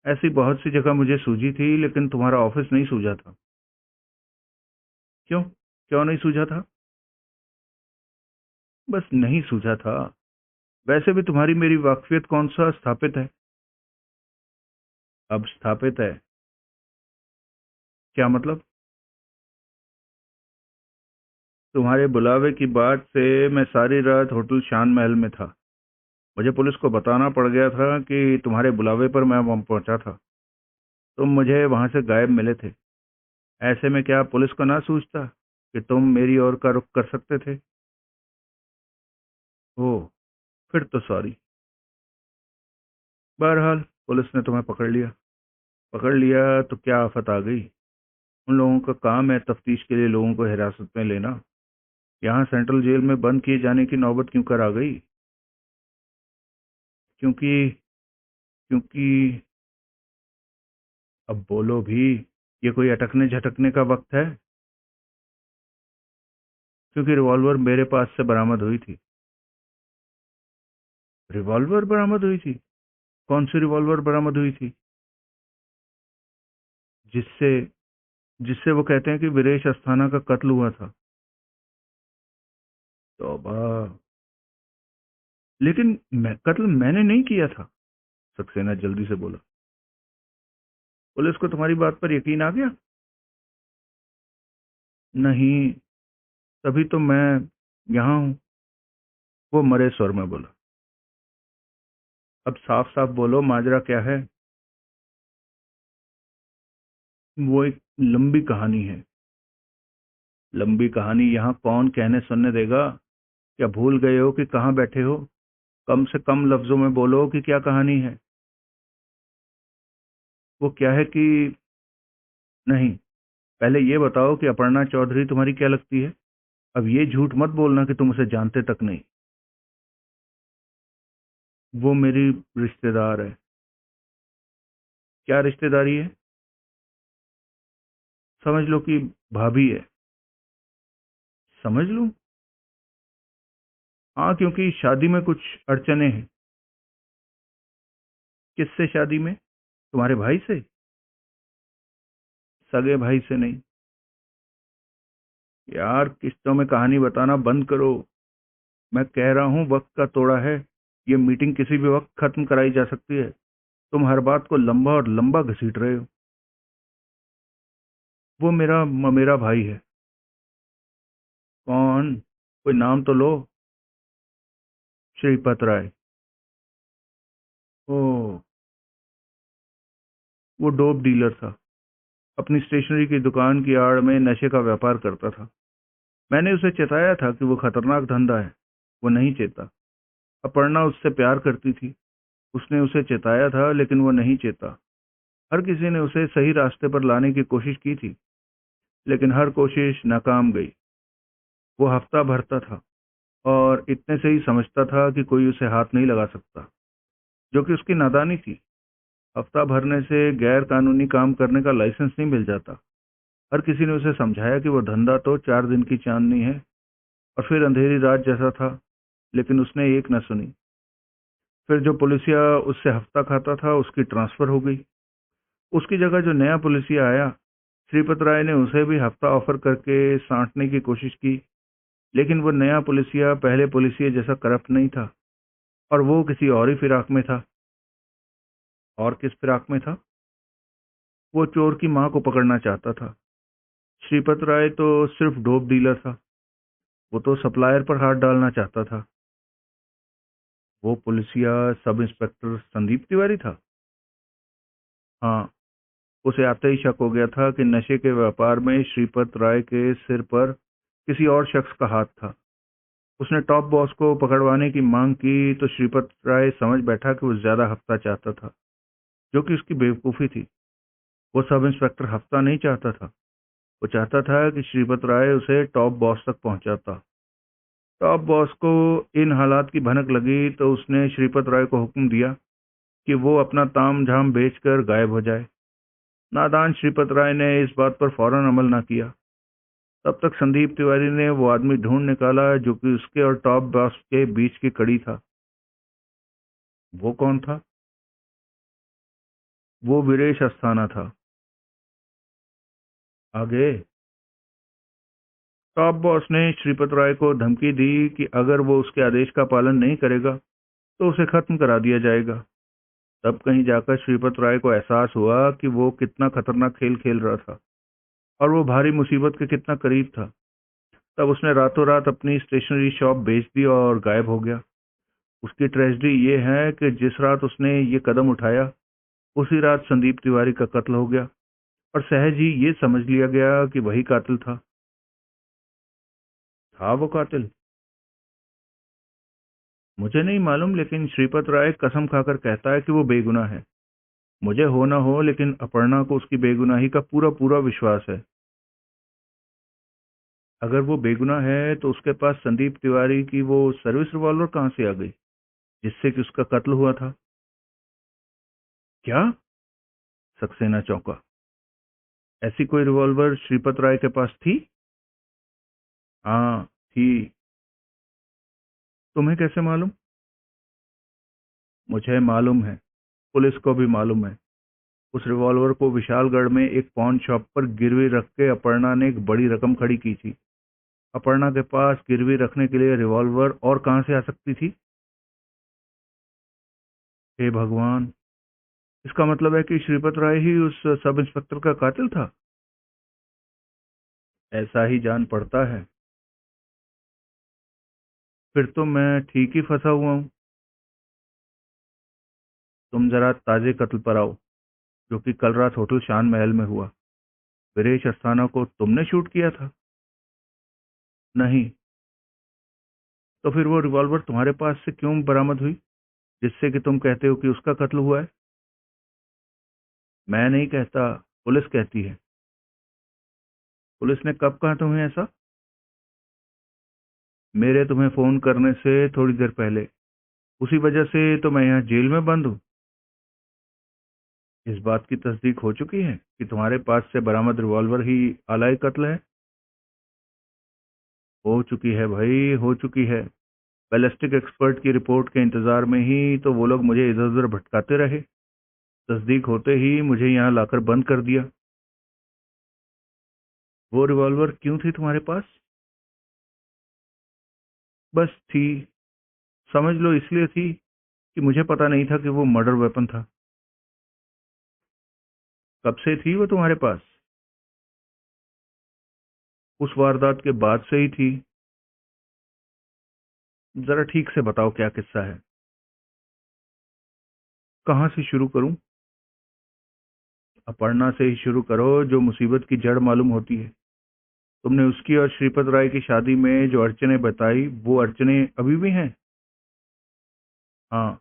[SPEAKER 1] ऐसी बहुत सी जगह मुझे सूझी थी, लेकिन तुम्हारा ऑफिस नहीं सूझा था। क्यों? क्यों नहीं सूझा था? बस नहीं सूझा था। वैसे भी तुम्हारी मेरी वाकफियत कौन सा स्थापित है? अब स्थापित है। क्या मतलब? तुम्हारे बुलावे की बात से मैं सारी रात होटल शान महल में था। मुझे पुलिस को बताना पड़ गया था कि तुम्हारे बुलावे पर मैं वहां पहुंचा था। तुम मुझे वहां से गायब मिले थे। ऐसे में क्या पुलिस को ना सूझता कि तुम मेरी ओर का रुख कर सकते थे? ओह, फिर तो सॉरी। बहरहाल पुलिस ने तुम्हें पकड़ लिया। पकड़ लिया तो क्या आफत आ गई? उन लोगों का काम है तफ्तीश के लिए लोगों को हिरासत में लेना। यहाँ सेंट्रल जेल में बंद किए जाने की नौबत क्यों कर आ गई? क्योंकि क्योंकि अब बोलो भी, ये कोई अटकने झटकने का वक्त है? क्योंकि रिवॉल्वर मेरे पास से बरामद हुई थी। रिवॉल्वर बरामद हुई थी? कौन सी रिवॉल्वर बरामद हुई थी? जिससे जिससे वो कहते हैं कि वीरेश अस्थाना का कत्ल हुआ था। तौबा! लेकिन कत्ल मैंने नहीं किया था, सक्सेना जल्दी से बोला। पुलिस को तुम्हारी बात पर यकीन आ गया? नहीं, तभी तो मैं यहाँ हूँ, वो मरे स्वर में बोला। अब साफ साफ बोलो, माजरा क्या है? वो एक लंबी कहानी है। लंबी कहानी यहाँ कौन कहने सुनने देगा? क्या भूल गए हो कि कहाँ बैठे हो? कम से कम लफ्जों में बोलो कि क्या कहानी है। वो क्या है कि नहीं, पहले ये बताओ कि अपर्णा चौधरी तुम्हारी क्या लगती है? अब ये झूठ मत बोलना कि तुम उसे जानते तक नहीं। वो मेरी रिश्तेदार है। क्या रिश्तेदारी है? समझ लो कि भाभी है। समझ लूं? हाँ, क्योंकि शादी में कुछ अड़चने हैं। किससे शादी में? तुम्हारे भाई से? सगे भाई से नहीं। यार, किस्तों में कहानी बताना बंद करो। मैं कह रहा हूँ वक्त का तोड़ा है। ये मीटिंग किसी भी वक्त खत्म कराई जा सकती है। तुम हर बात को लंबा और लंबा घसीट रहे हो। वो मेरा ममेरा भाई है। कौन? कोई नाम तो लो। श्रीपत राय। ओह, वो डोप डीलर था। अपनी स्टेशनरी की दुकान की आड़ में नशे का व्यापार करता था। मैंने उसे चेताया था कि वो खतरनाक धंधा है। वो नहीं चेता। अपर्णा उससे प्यार करती थी। उसने उसे चेताया था, लेकिन वो नहीं चेता। हर किसी ने उसे सही रास्ते पर लाने की कोशिश की थी, लेकिन हर कोशिश नाकाम गई। वो हफ्ता भरता था और इतने से ही समझता था कि कोई उसे हाथ नहीं लगा सकता, जो कि उसकी नादानी थी। हफ्ता भरने से गैर कानूनी काम करने का लाइसेंस नहीं मिल जाता। हर किसी ने उसे समझाया कि वो धंधा तो 4 दिन की चांदनी है और फिर अंधेरी रात जैसा था, लेकिन उसने एक न सुनी। फिर जो पुलिसिया उससे हफ्ता खाता था, उसकी ट्रांसफर हो गई। उसकी जगह जो नया पुलिसिया आया, श्रीपत राय ने उसे भी हफ्ता ऑफर करके सांटने की कोशिश की, लेकिन वो नया पुलिसिया पहले पुलिसिया जैसा करप्ट नहीं था, और वो किसी और ही फिराक में था। और किस फिराक में था? वो चोर की मां को पकड़ना चाहता था। श्रीपत राय तो सिर्फ डोप डीलर था। वो तो सप्लायर पर हाथ डालना चाहता था। वो पुलिसिया सब इंस्पेक्टर संदीप तिवारी था। हाँ, उसे आते ही शक हो गया था कि नशे के व्यापार में श्रीपत राय के सिर पर किसी और शख्स का हाथ था। उसने टॉप बॉस को पकड़वाने की मांग की तो श्रीपत राय समझ बैठा कि वो ज्यादा हफ्ता चाहता था, जो कि उसकी बेवकूफ़ी थी। वो सब इंस्पेक्टर हफ्ता नहीं चाहता था। वो चाहता था कि श्रीपत राय उसे टॉप बॉस तक पहुंचाता। टॉप बॉस को इन हालात की भनक लगी तो उसने श्रीपत राय को हुक्म दिया कि वो अपना ताम झाम बेचकर गायब हो जाए। नादान श्रीपत राय ने इस बात पर फौरन अमल न किया। तब तक संदीप तिवारी ने वो आदमी ढूंढ निकाला जो कि उसके और टॉप बॉस के बीच की कड़ी था। वो कौन था? वो वीरेश अस्थाना था। आगे? टॉप बॉस ने श्रीपत राय को धमकी दी कि अगर वो उसके आदेश का पालन नहीं करेगा तो उसे खत्म करा दिया जाएगा। तब कहीं जाकर श्रीपत राय को एहसास हुआ कि वो कितना खतरनाक खेल खेल रहा था और वो भारी मुसीबत के कितना करीब था। तब उसने रातों रात अपनी स्टेशनरी शॉप बेच दी और गायब हो गया। उसकी ट्रेजेडी ये है कि जिस रात उसने ये कदम उठाया, उसी रात संदीप तिवारी का कत्ल हो गया और सहज ही ये समझ लिया गया कि वही कातिल था। था वो कातिल? मुझे नहीं मालूम, लेकिन श्रीपत राय कसम खाकर कहता है कि वो बेगुनाह है। मुझे हो ना हो, लेकिन अपर्णा को उसकी बेगुनाही का पूरा पूरा विश्वास है। अगर वो बेगुनाह है तो उसके पास संदीप तिवारी की वो सर्विस रिवॉल्वर कहां से आ गई जिससे कि उसका कत्ल हुआ था? क्या? सक्सेना चौंका। ऐसी कोई रिवॉल्वर श्रीपत राय के पास थी? हाँ, थी। तुम्हें कैसे मालूम? मुझे मालूम है, पुलिस को भी मालूम है। उस रिवॉल्वर को विशालगढ़ में एक पॉन शॉप पर गिरवी रख के अपर्णा ने एक बड़ी रकम खड़ी की थी। अपर्णा के पास गिरवी रखने के लिए रिवॉल्वर और कहां से आ सकती थी? हे भगवान! इसका मतलब है कि श्रीपत राय ही उस सब इंस्पेक्टर का कातिल था। ऐसा ही जान पड़ता है। फिर तो मैं ठीक ही फंसा हुआ हूँ। तुम जरा ताजे कत्ल पर आओ, जो कि कल रात होटल शान महल में हुआ। वीरेश अस्थाना को तुमने शूट किया था? नहीं। तो फिर वो रिवॉल्वर तुम्हारे पास से क्यों बरामद हुई, जिससे कि तुम कहते हो कि उसका कत्ल हुआ है? मैं नहीं कहता, पुलिस कहती है। पुलिस ने कब कहा तुम्हें ऐसा? मेरे तुम्हें फोन करने से थोड़ी देर पहले। उसी वजह से तो मैं यहाँ जेल में बंद हूँ। इस बात की तस्दीक हो चुकी है कि तुम्हारे पास से बरामद रिवॉल्वर ही आला कत्ल है? हो चुकी है भाई, हो चुकी है। बैलिस्टिक एक्सपर्ट की रिपोर्ट के इंतजार में ही तो वो लोग मुझे इधर उधर भटकाते रहे। तस्दीक होते ही मुझे यहाँ लाकर बंद कर दिया। वो रिवॉल्वर क्यों थी तुम्हारे पास? बस थी। समझ लो इसलिए थी कि मुझे पता नहीं था कि वो मर्डर वेपन था। कब से थी वो तुम्हारे पास? उस वारदात के बाद से ही थी। जरा ठीक से बताओ क्या किस्सा है। कहाँ से शुरू करूं? अपर्णा से ही शुरू करो, जो मुसीबत की जड़ मालूम होती है। तुमने उसकी और श्रीपत राय की शादी में जो अड़चने बताई, वो अड़चने अभी भी हैं? हाँ।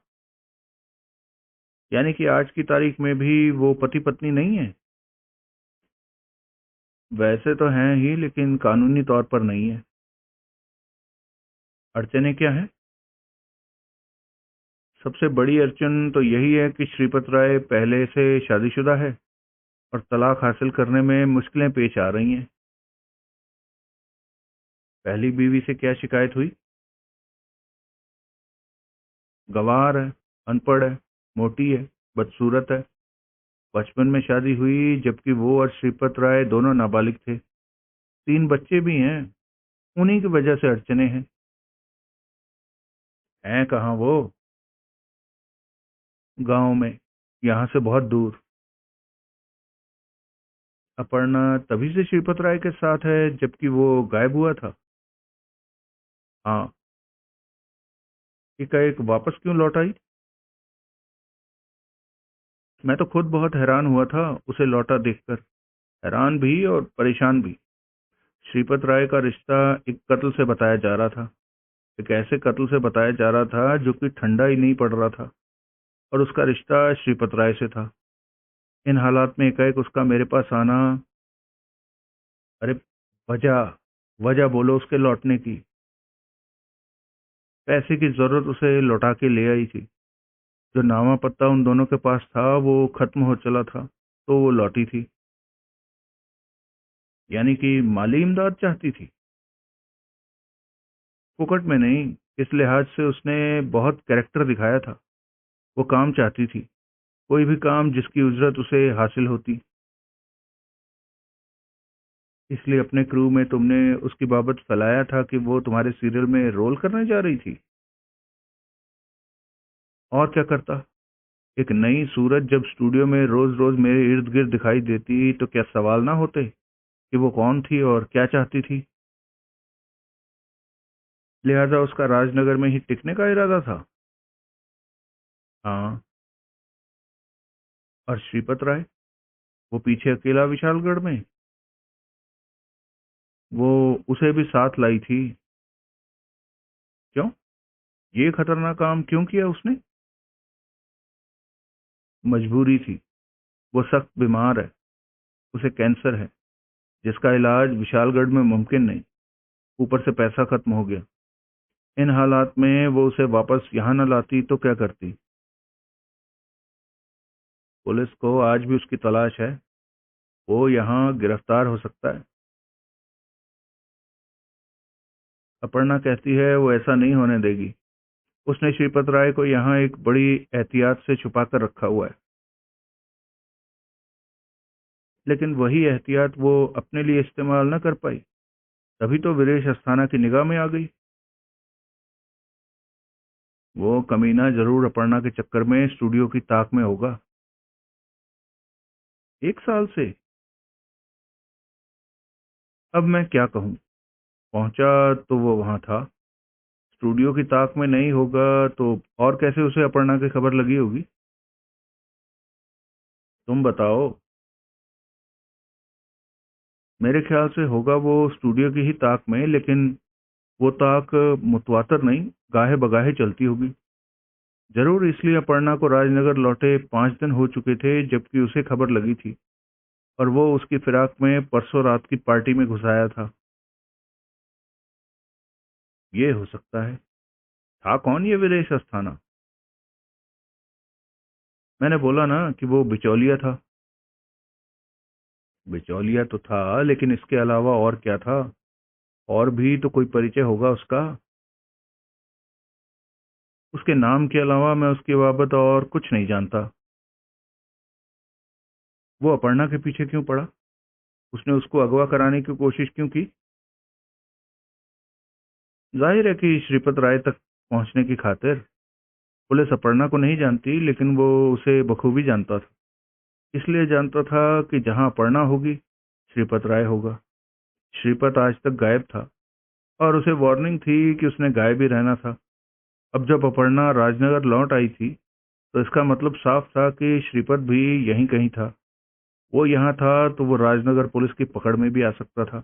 [SPEAKER 1] यानी कि आज की तारीख में भी वो पति पत्नी नहीं है? वैसे तो हैं ही, लेकिन कानूनी तौर पर नहीं है। अड़चने क्या है? सबसे बड़ी अड़चन तो यही है कि श्रीपत राय पहले से शादीशुदा है और तलाक हासिल करने में मुश्किलें पेश आ रही हैं। पहली बीवी से क्या शिकायत हुई? गंवार है, अनपढ़ है, मोटी है, बदसूरत है। बचपन में शादी हुई, जबकि वो और श्रीपत राय दोनों नाबालिग थे। 3 बच्चे भी हैं। उन्हीं की वजह से अड़चने हैं। हैं कहाँ वो? गांव में, यहाँ से बहुत दूर। अपर्णा तभी से श्रीपत राय के साथ है जबकि वो गायब हुआ था? हाँ। एकाएक वापस क्यों लौट आई? मैं तो खुद बहुत हैरान हुआ था उसे लौटा देखकर। हैरान भी और परेशान भी। श्रीपत राय का रिश्ता एक कत्ल से बताया जा रहा था। एक ऐसे कत्ल से बताया जा रहा था जो कि ठंडा ही नहीं पड़ रहा था, और उसका रिश्ता श्रीपत राय से था। इन हालात में एकाएक उसका मेरे पास आना। अरे, वजह वजह बोलो उसके लौटने की। पैसे की जरूरत उसे लौटा के ले आई थी। जो नामा पत्ता उन दोनों के पास था वो खत्म हो चला था, तो वो लौटी थी। यानी कि माली इमदाद चाहती थी? फुकट में नहीं। इस लिहाज से उसने बहुत कैरेक्टर दिखाया था। वो काम चाहती थी, कोई भी काम जिसकी उजरत उसे हासिल होती। इसलिए अपने क्रू में तुमने उसकी बाबत फैलाया था कि वो तुम्हारे सीरियल में रोल करने जा रही थी। और क्या करता? एक नई सूरत जब स्टूडियो में रोज रोज मेरे इर्द गिर्द दिखाई देती तो क्या सवाल ना होते कि वो कौन थी और क्या चाहती थी? लिहाजा उसका राजनगर में ही टिकने का इरादा था। हाँ। और श्रीपत राय, वो पीछे अकेला विशालगढ़ में, वो उसे भी साथ लाई थी। क्यों? ये खतरनाक काम क्यों किया उसने? मजबूरी थी। वो सख्त बीमार है, उसे कैंसर है, जिसका इलाज विशालगढ़ में मुमकिन नहीं। ऊपर से पैसा खत्म हो गया। इन हालात में वो उसे वापस यहाँ न लाती तो क्या करती? पुलिस को आज भी उसकी तलाश है। वो यहाँ गिरफ्तार हो सकता है। अपर्णा कहती है वो ऐसा नहीं होने देगी। उसने श्रीपत राय को यहाँ एक बड़ी एहतियात से छुपा कर रखा हुआ है। लेकिन वही एहतियात वो अपने लिए इस्तेमाल न कर पाई, तभी तो वीरेश अस्थाना की निगाह में आ गई। वो कमीना जरूर अपर्णा के चक्कर में स्टूडियो की ताक में होगा। 1 साल से? अब मैं क्या कहूँ। पहुंचा तो वो वहां था, स्टूडियो की ताक में नहीं होगा तो और कैसे उसे अपर्णा की खबर लगी होगी? तुम बताओ। मेरे ख्याल से होगा वो स्टूडियो की ही ताक में, लेकिन वो ताक मुतवातर नहीं, गाहे बगाहे चलती होगी। जरूर इसलिए अपर्णा को राजनगर लौटे 5 दिन हो चुके थे जबकि उसे खबर लगी थी, और वो उसकी फिराक में परसों रात की पार्टी में घुसाया था। ये हो सकता है। था कौन ये वीरेश अस्थाना? मैंने बोला ना कि वो बिचौलिया था। बिचौलिया तो था, लेकिन इसके अलावा और क्या था? और भी तो कोई परिचय होगा उसका। उसके नाम के अलावा मैं उसकी बाबत और कुछ नहीं जानता। वो अपर्णा के पीछे क्यों पड़ा? उसने उसको अगवा कराने की कोशिश क्यों की? जाहिर है कि श्रीपत राय तक पहुंचने की खातिर। पुलिस अपर्णा को नहीं जानती, लेकिन वो उसे बखूबी जानता था। इसलिए जानता था कि जहां अपर्णा होगी, श्रीपत राय होगा। श्रीपत आज तक गायब था, और उसे वार्निंग थी कि उसने गायब ही रहना था। अब जब अपर्णा राजनगर लौट आई थी, तो इसका मतलब साफ था कि श्रीपत भी यहीं कहीं था। वो यहाँ था तो वो राजनगर पुलिस की पकड़ में भी आ सकता था,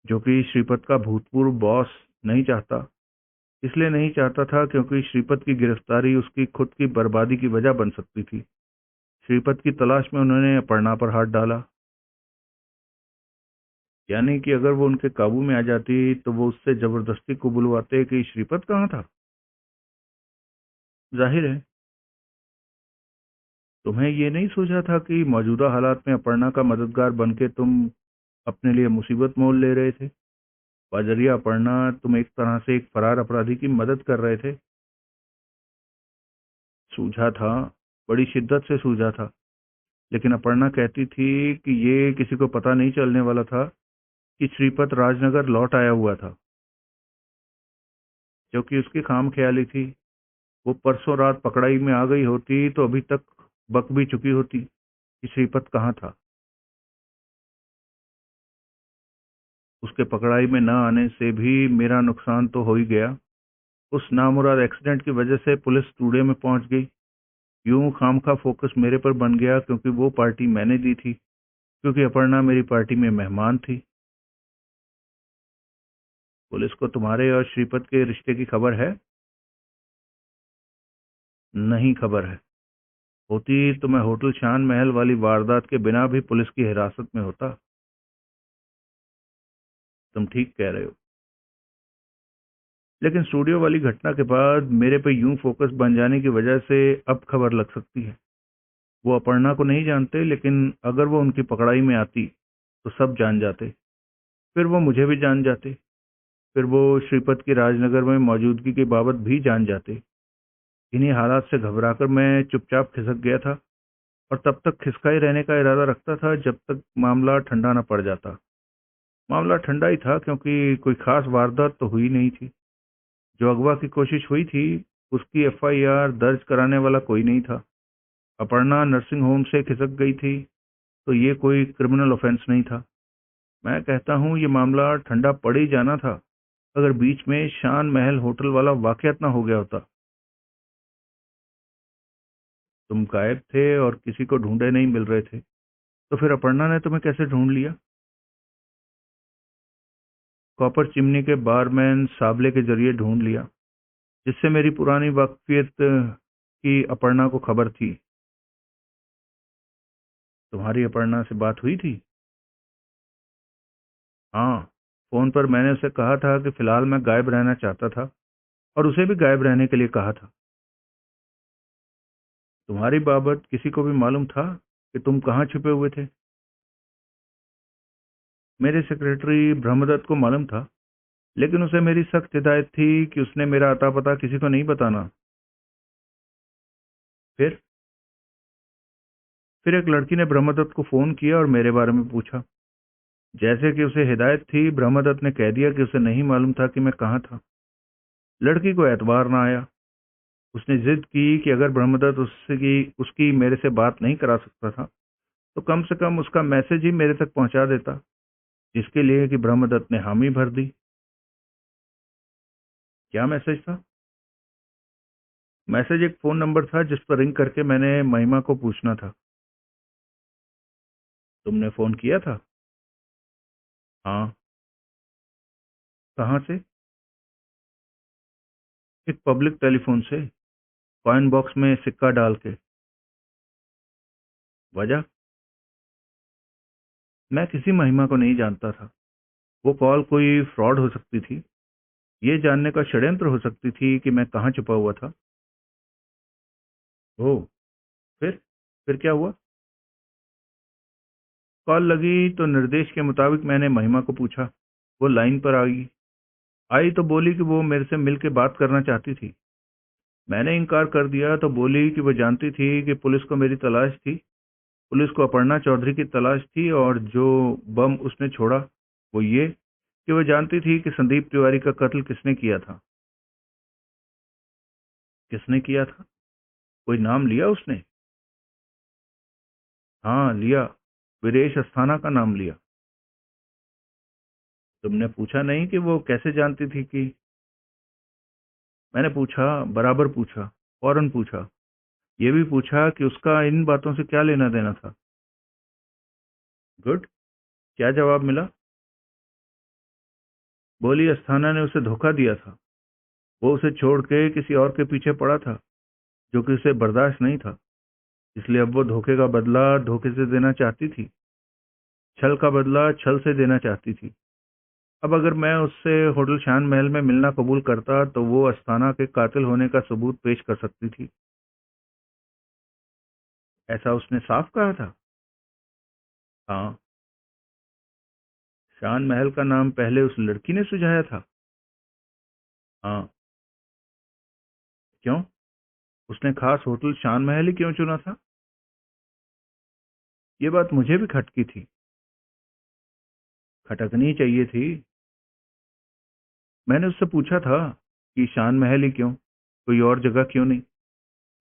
[SPEAKER 1] जो कि श्रीपत का भूतपूर्व बॉस नहीं चाहता। इसलिए नहीं चाहता था क्योंकि श्रीपत की गिरफ्तारी उसकी खुद की बर्बादी की वजह बन सकती थी। श्रीपत की तलाश में उन्होंने अपर्णा पर हाथ डाला। यानी कि अगर वो उनके काबू में आ जाती तो वो उससे जबरदस्ती को बुलवाते कि श्रीपत कहाँ था। जाहिर है। तुम्हें ये नहीं सोचा था कि मौजूदा हालात में अपर्णा का मददगार बनके तुम अपने लिए मुसीबत मोल ले रहे थे? बाजरिया अपर्णा, तुम एक तरह से एक फरार अपराधी की मदद कर रहे थे। सूझा था, बड़ी शिद्दत से सूझा था। लेकिन अपर्णा कहती थी कि ये किसी को पता नहीं चलने वाला था कि श्रीपत राजनगर लौट आया हुआ था, जो कि उसकी खाम ख्याली थी। वो परसों रात पकड़ाई में आ गई होती तो अभी तक बक भी चुकी होती कि श्रीपत कहाँ था। उसके पकड़ाई में न आने से भी मेरा नुकसान तो हो ही गया। उस नामुराद एक्सीडेंट की वजह से पुलिस टूडे में पहुंच गई। यूं खामखा फोकस मेरे पर बन गया क्योंकि वो पार्टी मैंने दी थी, क्योंकि अपर्णा मेरी पार्टी में मेहमान थी। पुलिस को तुम्हारे और श्रीपत के रिश्ते की खबर है? नहीं खबर है। होती तो मैं होटल शान महल वाली वारदात के बिना भी पुलिस की हिरासत में होता। तुम ठीक कह रहे हो। लेकिन स्टूडियो वाली घटना के बाद मेरे पे यूं फोकस बन जाने की वजह से अब खबर लग सकती है। वो अपर्णा को नहीं जानते, लेकिन अगर वो उनकी पकड़ाई में आती तो सब जान जाते। फिर वो मुझे भी जान जाते। फिर वो श्रीपत की राजनगर में मौजूदगी की बाबत भी जान जाते। इन्हीं हालात से घबराकर मैं चुपचाप खिसक गया था, और तब तक खिसका ही रहने का इरादा रखता था जब तक मामला ठंडा न पड़ जाता। मामला ठंडा ही था क्योंकि कोई खास वारदात तो हुई नहीं थी। जो अगवा की कोशिश हुई थी, उसकी एफआईआर दर्ज कराने वाला कोई नहीं था। अपर्णा नर्सिंग होम से खिसक गई थी, तो ये कोई क्रिमिनल ऑफेंस नहीं था। मैं कहता हूँ ये मामला ठंडा पड़ ही जाना था। अगर बीच में शान महल होटल वाला वाकयात ना हो गया होता। तुम गायब थे और किसी को ढूंढे नहीं मिल रहे थे, तो फिर अपर्णा ने तुम्हें कैसे ढूंढ लिया? कॉपर चिमनी के बारमैन साबले के जरिए ढूंढ लिया, जिससे मेरी पुरानी वाकफियत की अपर्णा को खबर थी। तुम्हारी अपर्णा से बात हुई थी? हाँ, फोन पर मैंने उसे कहा था कि फिलहाल मैं गायब रहना चाहता था और उसे भी गायब रहने के लिए कहा था। तुम्हारी बाबत किसी को भी मालूम था कि तुम कहाँ छुपे हुए थे? मेरे सेक्रेटरी ब्रह्मदत्त को मालूम था, लेकिन उसे मेरी सख्त हिदायत थी कि उसने मेरा अता पता किसी को नहीं बताना। फिर फिर एक लड़की ने ब्रह्मदत्त को फोन किया और मेरे बारे में पूछा। जैसे कि उसे हिदायत थी, ब्रह्मदत्त ने कह दिया कि उसे नहीं मालूम था कि मैं कहाँ था। लड़की को एतबार ना आया। उसने जिद की कि अगर ब्रह्मदत्त उसकी मेरे से बात नहीं करा सकता था, तो कम से कम उसका मैसेज ही मेरे तक पहुंचा देता, जिसके लिए कि ब्रह्मदत्त ने हामी भर दी। क्या मैसेज था? मैसेज एक फोन नंबर था जिस पर रिंग करके मैंने महिमा को पूछना था। तुमने फोन किया था? हाँ। कहाँ से? एक पब्लिक टेलीफोन से, कॉइन बॉक्स में सिक्का डाल के। वजह? मैं किसी महिमा को नहीं जानता था। वो कॉल कोई फ्रॉड हो सकती थी, ये जानने का षड्यंत्र हो सकती थी कि मैं कहाँ छुपा हुआ था। ओह। फिर क्या हुआ? कॉल लगी तो निर्देश के मुताबिक मैंने महिमा को पूछा। वो लाइन पर आई। आई तो बोली कि वो मेरे से मिल के बात करना चाहती थी। मैंने इनकार कर दिया तो बोली कि वो जानती थी कि पुलिस को मेरी तलाश थी। पुलिस को अपर्णा चौधरी की तलाश थी, और जो बम उसने छोड़ा वो ये कि वो जानती थी कि संदीप तिवारी का कत्ल किसने किया था। किसने किया था? कोई नाम लिया उसने? हाँ, लिया। वीरेश अस्थाना का नाम लिया। तुमने पूछा नहीं कि वो कैसे जानती थी कि? मैंने पूछा, बराबर पूछा, फौरन पूछा। ये भी पूछा कि उसका इन बातों से क्या लेना देना था। गुड। क्या जवाब मिला? बोली अस्थाना ने उसे धोखा दिया था। वो उसे छोड़ के किसी और के पीछे पड़ा था, जो कि उसे बर्दाश्त नहीं था। इसलिए अब वो धोखे का बदला धोखे से देना चाहती थी, छल का बदला छल से देना चाहती थी। अब अगर मैं उससे होटल शान महल में मिलना कबूल करता तो वो अस्थाना के कातिल होने का सबूत पेश कर सकती थी। ऐसा उसने साफ कहा था? हाँ। शान महल का नाम पहले उस लड़की ने सुझाया था? हाँ। क्यों? उसने खास होटल शान महल ही क्यों चुना था? ये बात मुझे भी खटकी थी। खटकनी चाहिए थी। मैंने उससे पूछा था कि शान महल ही क्यों, कोई और जगह क्यों नहीं?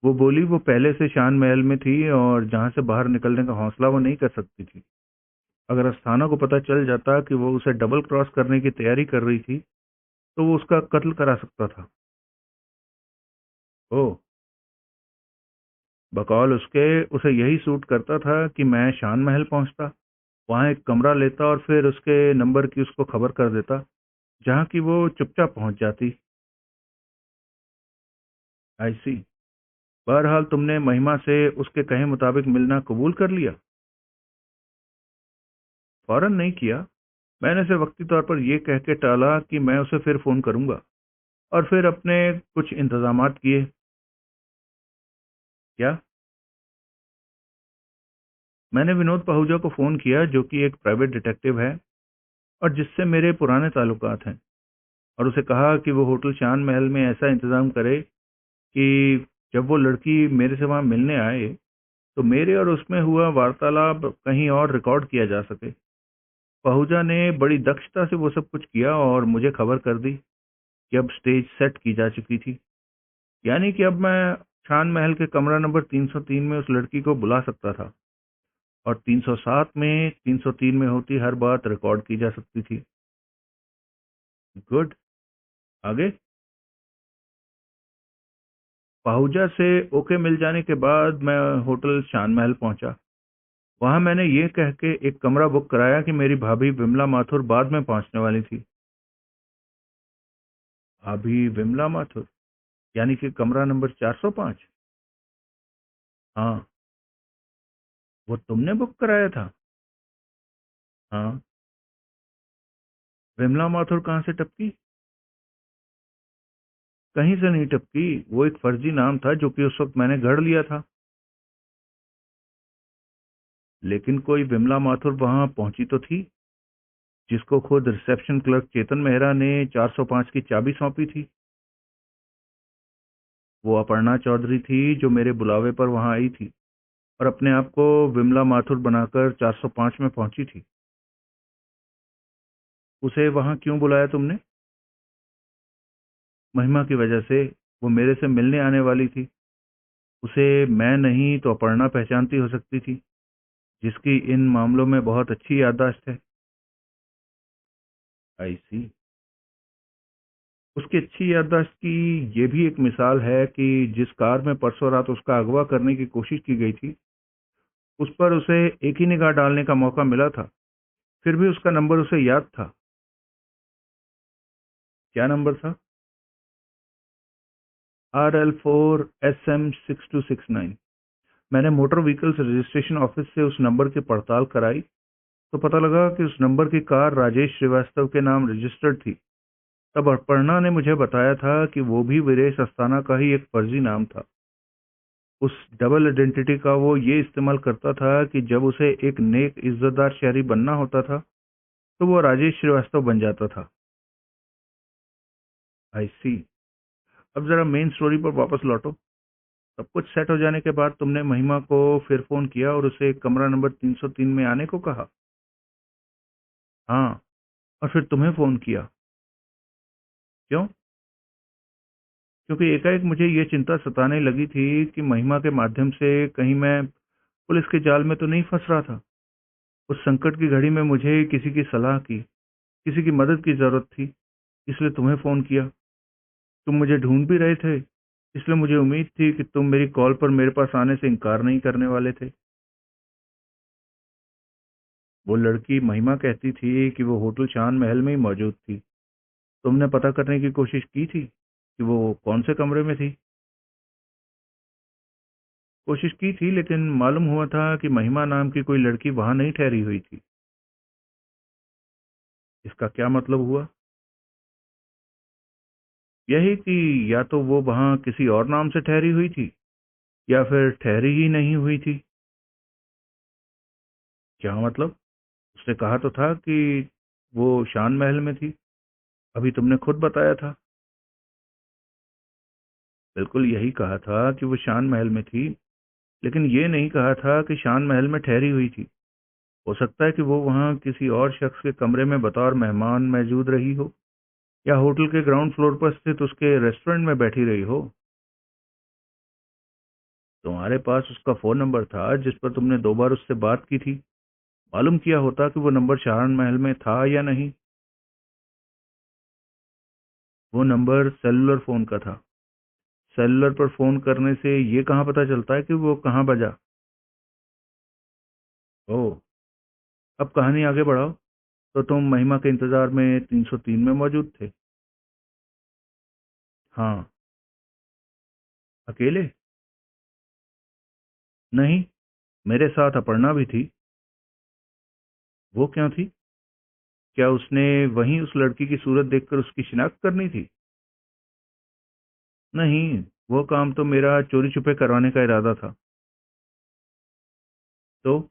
[SPEAKER 1] वो बोली वो पहले से शान महल में थी और जहां से बाहर निकलने का हौसला वो नहीं कर सकती थी। अगर अस्थाना को पता चल जाता कि वो उसे डबल क्रॉस करने की तैयारी कर रही थी, तो वो उसका कत्ल करा सकता था। ओह। बकौल उसके उसे यही सूट करता था कि मैं शान महल पहुंचता, वहां एक कमरा लेता और फिर उसके नंबर की उसको खबर कर देता, जहां की वो चुपचाप पहुंच जाती। आई सी। बहरहाल तुमने महिमा से उसके कहे मुताबिक मिलना कबूल कर लिया? फौरन नहीं किया। मैंने उसे वक्ती तौर पर यह कह के टाला कि मैं उसे फिर फोन करूंगा, और फिर अपने कुछ इंतजामात किए। क्या? मैंने विनोद पहूजा को फोन किया, जो कि एक प्राइवेट डिटेक्टिव है और जिससे मेरे पुराने ताल्लुकात हैं, और उसे कहा कि वो होटल शान महल में ऐसा इंतजाम करे कि जब वो लड़की मेरे से वहां मिलने आए, तो मेरे और उसमें हुआ वार्तालाप कहीं और रिकॉर्ड किया जा सके। पहूजा ने बड़ी दक्षता से वो सब कुछ किया और मुझे खबर कर दी कि अब स्टेज सेट की जा चुकी थी। यानी कि अब मैं शान महल के कमरा नंबर 303 में उस लड़की को बुला सकता था, और 307 में 303 में होती हर बात रिकॉर्ड की जा सकती थी। गुड। आगे पाहुजा से ओके मिल जाने के बाद मैं होटल शान महल पहुंचा। वहां मैंने ये कह के एक कमरा बुक कराया कि मेरी भाभी विमला माथुर बाद में पहुंचने वाली थी। भाभी विमला माथुर, यानी कि कमरा नंबर 405। हाँ, वो तुमने बुक कराया था? हाँ। विमला माथुर कहाँ से टपकी? कहीं से नहीं टपकी, वो एक फर्जी नाम था जो कि उस वक्त मैंने गढ़ लिया था। लेकिन कोई विमला माथुर वहां पहुंची तो थी, जिसको खुद रिसेप्शन क्लर्क चेतन मेहरा ने 405 की चाबी सौंपी थी। वो अपर्णा चौधरी थी जो मेरे बुलावे पर वहां आई थी और अपने आप को विमला माथुर बनाकर 405 में पहुंची थी। उसे वहां क्यों बुलाया तुमने? महिमा की वजह से। वो मेरे से मिलने आने वाली थी। उसे मैं नहीं तो अपर्णा पहचानती हो सकती थी, जिसकी इन मामलों में बहुत अच्छी याददाश्त है। आई सी। उसकी अच्छी याददाश्त की ये भी एक मिसाल है कि जिस कार में परसों रात उसका अगवा करने की कोशिश की गई थी, उस पर उसे एक ही निगाह डालने का मौका मिला था। फिर भी उसका नंबर उसे याद था। क्या नंबर था? RL4SM6269। मैंने मोटर व्हीकल्स रजिस्ट्रेशन ऑफिस से उस नंबर की पड़ताल कराई तो पता लगा कि उस नंबर की कार राजेश श्रीवास्तव के नाम रजिस्टर्ड थी। तब अपर्णा ने मुझे बताया था कि वो भी वीरेश अस्थाना का ही एक फर्जी नाम था। उस डबल आइडेंटिटी का वो ये इस्तेमाल करता था कि जब उसे एक नेक इज्जतदार शहरी बनना होता था तो वो राजेश श्रीवास्तव बन जाता था। आई सी। अब जरा मेन स्टोरी पर वापस लौटो। सब कुछ सेट हो जाने के बाद तुमने महिमा को फिर फोन किया और उसे कमरा नंबर 303 में आने को कहा? हाँ। और फिर तुम्हें फोन किया? क्यों? क्योंकि एकाएक मुझे ये चिंता सताने लगी थी कि महिमा के माध्यम से कहीं मैं पुलिस के जाल में तो नहीं फंस रहा था। उस संकट की घड़ी में मुझे किसी की सलाह की, किसी की मदद की जरूरत थी, इसलिए तुम्हें फोन किया। तुम मुझे ढूंढ भी रहे थे, इसलिए मुझे उम्मीद थी कि तुम मेरी कॉल पर मेरे पास आने से इनकार नहीं करने वाले थे। वो लड़की महिमा कहती थी कि वो होटल शान महल में ही मौजूद थी। तुमने पता करने की कोशिश की थी कि वो कौन से कमरे में थी? कोशिश की थी, लेकिन मालूम हुआ था कि महिमा नाम की कोई लड़की वहां नहीं ठहरी हुई थी। इसका क्या मतलब हुआ? यही कि या तो वो वहां किसी और नाम से ठहरी हुई थी या फिर ठहरी ही नहीं हुई थी। क्या मतलब? उसने कहा तो था कि वो शान महल में थी। अभी तुमने खुद बताया था। बिल्कुल यही कहा था कि वो शान महल में थी, लेकिन ये नहीं कहा था कि शान महल में ठहरी हुई थी। हो सकता है कि वो वहां किसी और शख्स के कमरे में बतौर मेहमान मौजूद रही हो, या होटल के ग्राउंड फ्लोर पर स्थित उसके रेस्टोरेंट में बैठी रही हो। तुम्हारे पास उसका फोन नंबर था जिस पर तुमने 2 बार उससे बात की थी। मालूम किया होता कि वो नंबर शान महल में था या नहीं। वो नंबर सेलुलर फोन का था। सेलुलर पर फोन करने से ये कहाँ पता चलता है कि वो कहाँ बजा? ओह। अब कहानी आगे बढ़ाओ। तो तुम महिमा के इंतजार में 303 में मौजूद थे? हाँ। अकेले? नहीं, मेरे साथ अपर्णा भी थी। वो क्यों थी? क्या उसने वहीं उस लड़की की सूरत देखकर उसकी शिनाख्त करनी थी? नहीं, वो काम तो मेरा चोरी छुपे करवाने का इरादा था। तो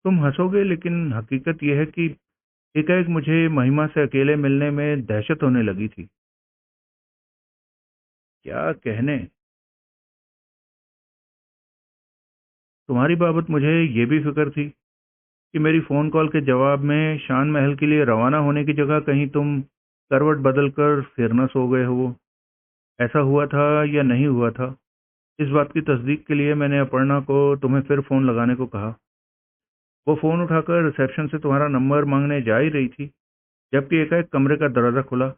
[SPEAKER 1] तुम हंसोगे, लेकिन हकीकत यह है कि एकाएक मुझे महिमा से अकेले मिलने में दहशत होने लगी थी। क्या कहने। तुम्हारी बाबत मुझे ये भी फिक्र थी कि मेरी फोन कॉल के जवाब में शान महल के लिए रवाना होने की जगह कहीं तुम करवट बदल कर फिर न सो गए हो। ऐसा हुआ था या नहीं हुआ था? इस बात की तस्दीक के लिए मैंने अपर्णा को तुम्हें फिर फोन लगाने को कहा। वो फोन उठाकर रिसेप्शन से तुम्हारा नंबर मांगने जा ही रही थी जबकि एकाएक कमरे का दरवाजा खुला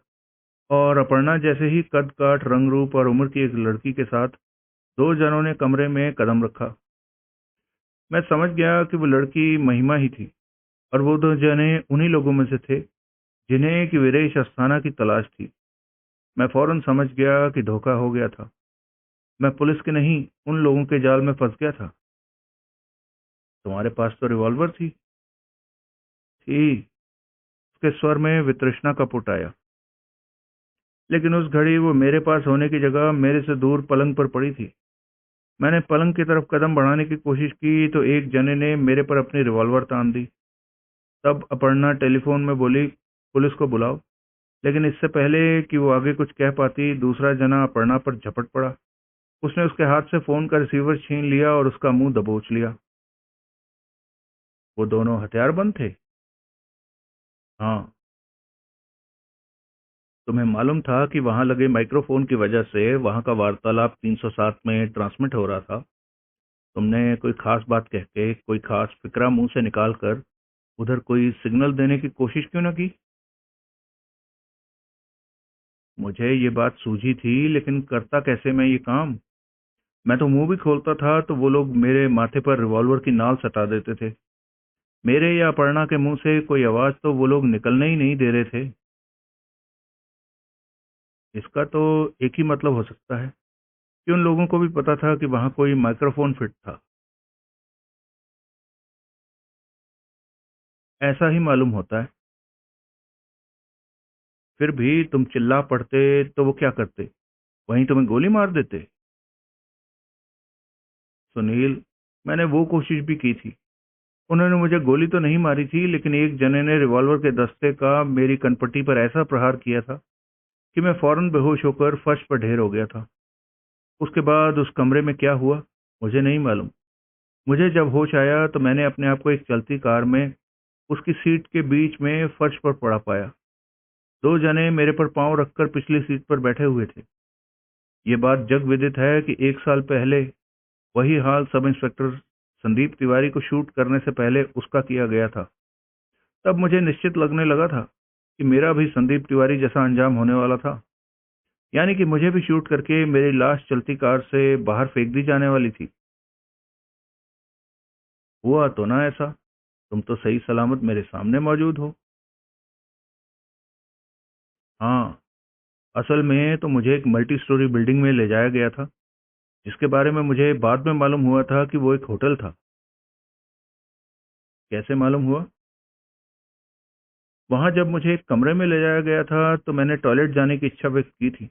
[SPEAKER 1] और अपर्णा जैसे ही कद काठ रंग रूप और उम्र की एक लड़की के साथ दो जनों ने कमरे में कदम रखा। मैं समझ गया कि वो लड़की महिमा ही थी और वो दो जने उन्हीं लोगों में से थे जिन्हें कि वीरेश अस्थाना की तलाश थी। मैं फौरन समझ गया कि धोखा हो गया था। मैं पुलिस के नहीं, उन लोगों के जाल में फंस गया था। तुम्हारे पास तो रिवॉल्वर थी। थी। उसके स्वर में वितृष्णा का पुट आया। लेकिन उस घड़ी वो मेरे पास होने की जगह मेरे से दूर पलंग पर पड़ी थी। मैंने पलंग की तरफ कदम बढ़ाने की कोशिश की तो एक जने ने मेरे पर अपनी रिवॉल्वर तान दी। तब अपर्णा टेलीफोन में बोली, पुलिस को बुलाओ। लेकिन इससे पहले कि वो आगे कुछ कह पाती, दूसरा जना अपर्णा पर झपट पड़ा। उसने उसके हाथ से फोन का रिसीवर छीन लिया और उसका मुंह दबोच लिया। वो दोनों हथियारबंद थे। हाँ। तुम्हें मालूम था कि वहां लगे माइक्रोफोन की वजह से वहां का वार्तालाप 307 में ट्रांसमिट हो रहा था। तुमने कोई खास बात कह के, कोई खास फिक्रा मुंह से निकाल कर उधर कोई सिग्नल देने की कोशिश क्यों न की? मुझे ये बात सूझी थी, लेकिन करता कैसे मैं ये काम? मैं तो मुंह भी खोलता था तो वो लोग मेरे माथे पर रिवॉल्वर की नाल सटा देते थे। मेरे या अपर्णा के मुंह से कोई आवाज तो वो लोग निकलने ही नहीं दे रहे थे। इसका तो एक ही मतलब हो सकता है कि उन लोगों को भी पता था कि वहां कोई माइक्रोफोन फिट था। ऐसा ही मालूम होता है। फिर भी तुम चिल्ला पड़ते तो वो क्या करते? वहीं तुम्हें गोली मार देते। सुनील, मैंने वो कोशिश भी की थी। उन्होंने मुझे गोली तो नहीं मारी थी, लेकिन एक जने ने रिवॉल्वर के दस्ते का मेरी कनपट्टी पर ऐसा प्रहार किया था कि मैं फौरन बेहोश होकर फर्श पर ढेर हो गया था। उसके बाद उस कमरे में क्या हुआ मुझे नहीं मालूम। मुझे जब होश आया तो मैंने अपने आप को एक चलती कार में उसकी सीट के बीच में फर्श पर पड़ा पाया। दो जने मेरे पर पांव रखकर पिछली सीट पर बैठे हुए थे। ये बात जग विदित है कि 1 साल पहले वही हाल सब इंस्पेक्टर संदीप तिवारी को शूट करने से पहले उसका किया गया था। तब मुझे निश्चित लगने लगा था कि मेरा भी संदीप तिवारी जैसा अंजाम होने वाला था। यानी कि मुझे भी शूट करके मेरी लाश चलती कार से बाहर फेंक दी जाने वाली थी। हुआ तो ना ऐसा। तुम तो सही सलामत मेरे सामने मौजूद हो। हाँ। असल में तो मुझे एक मल्टी स्टोरी बिल्डिंग में ले जाया गया था, जिसके बारे में मुझे बाद में मालूम हुआ था कि वो एक होटल था। कैसे मालूम हुआ? वहां जब मुझे एक कमरे में ले जाया गया था तो मैंने टॉयलेट जाने की इच्छा व्यक्त की थी।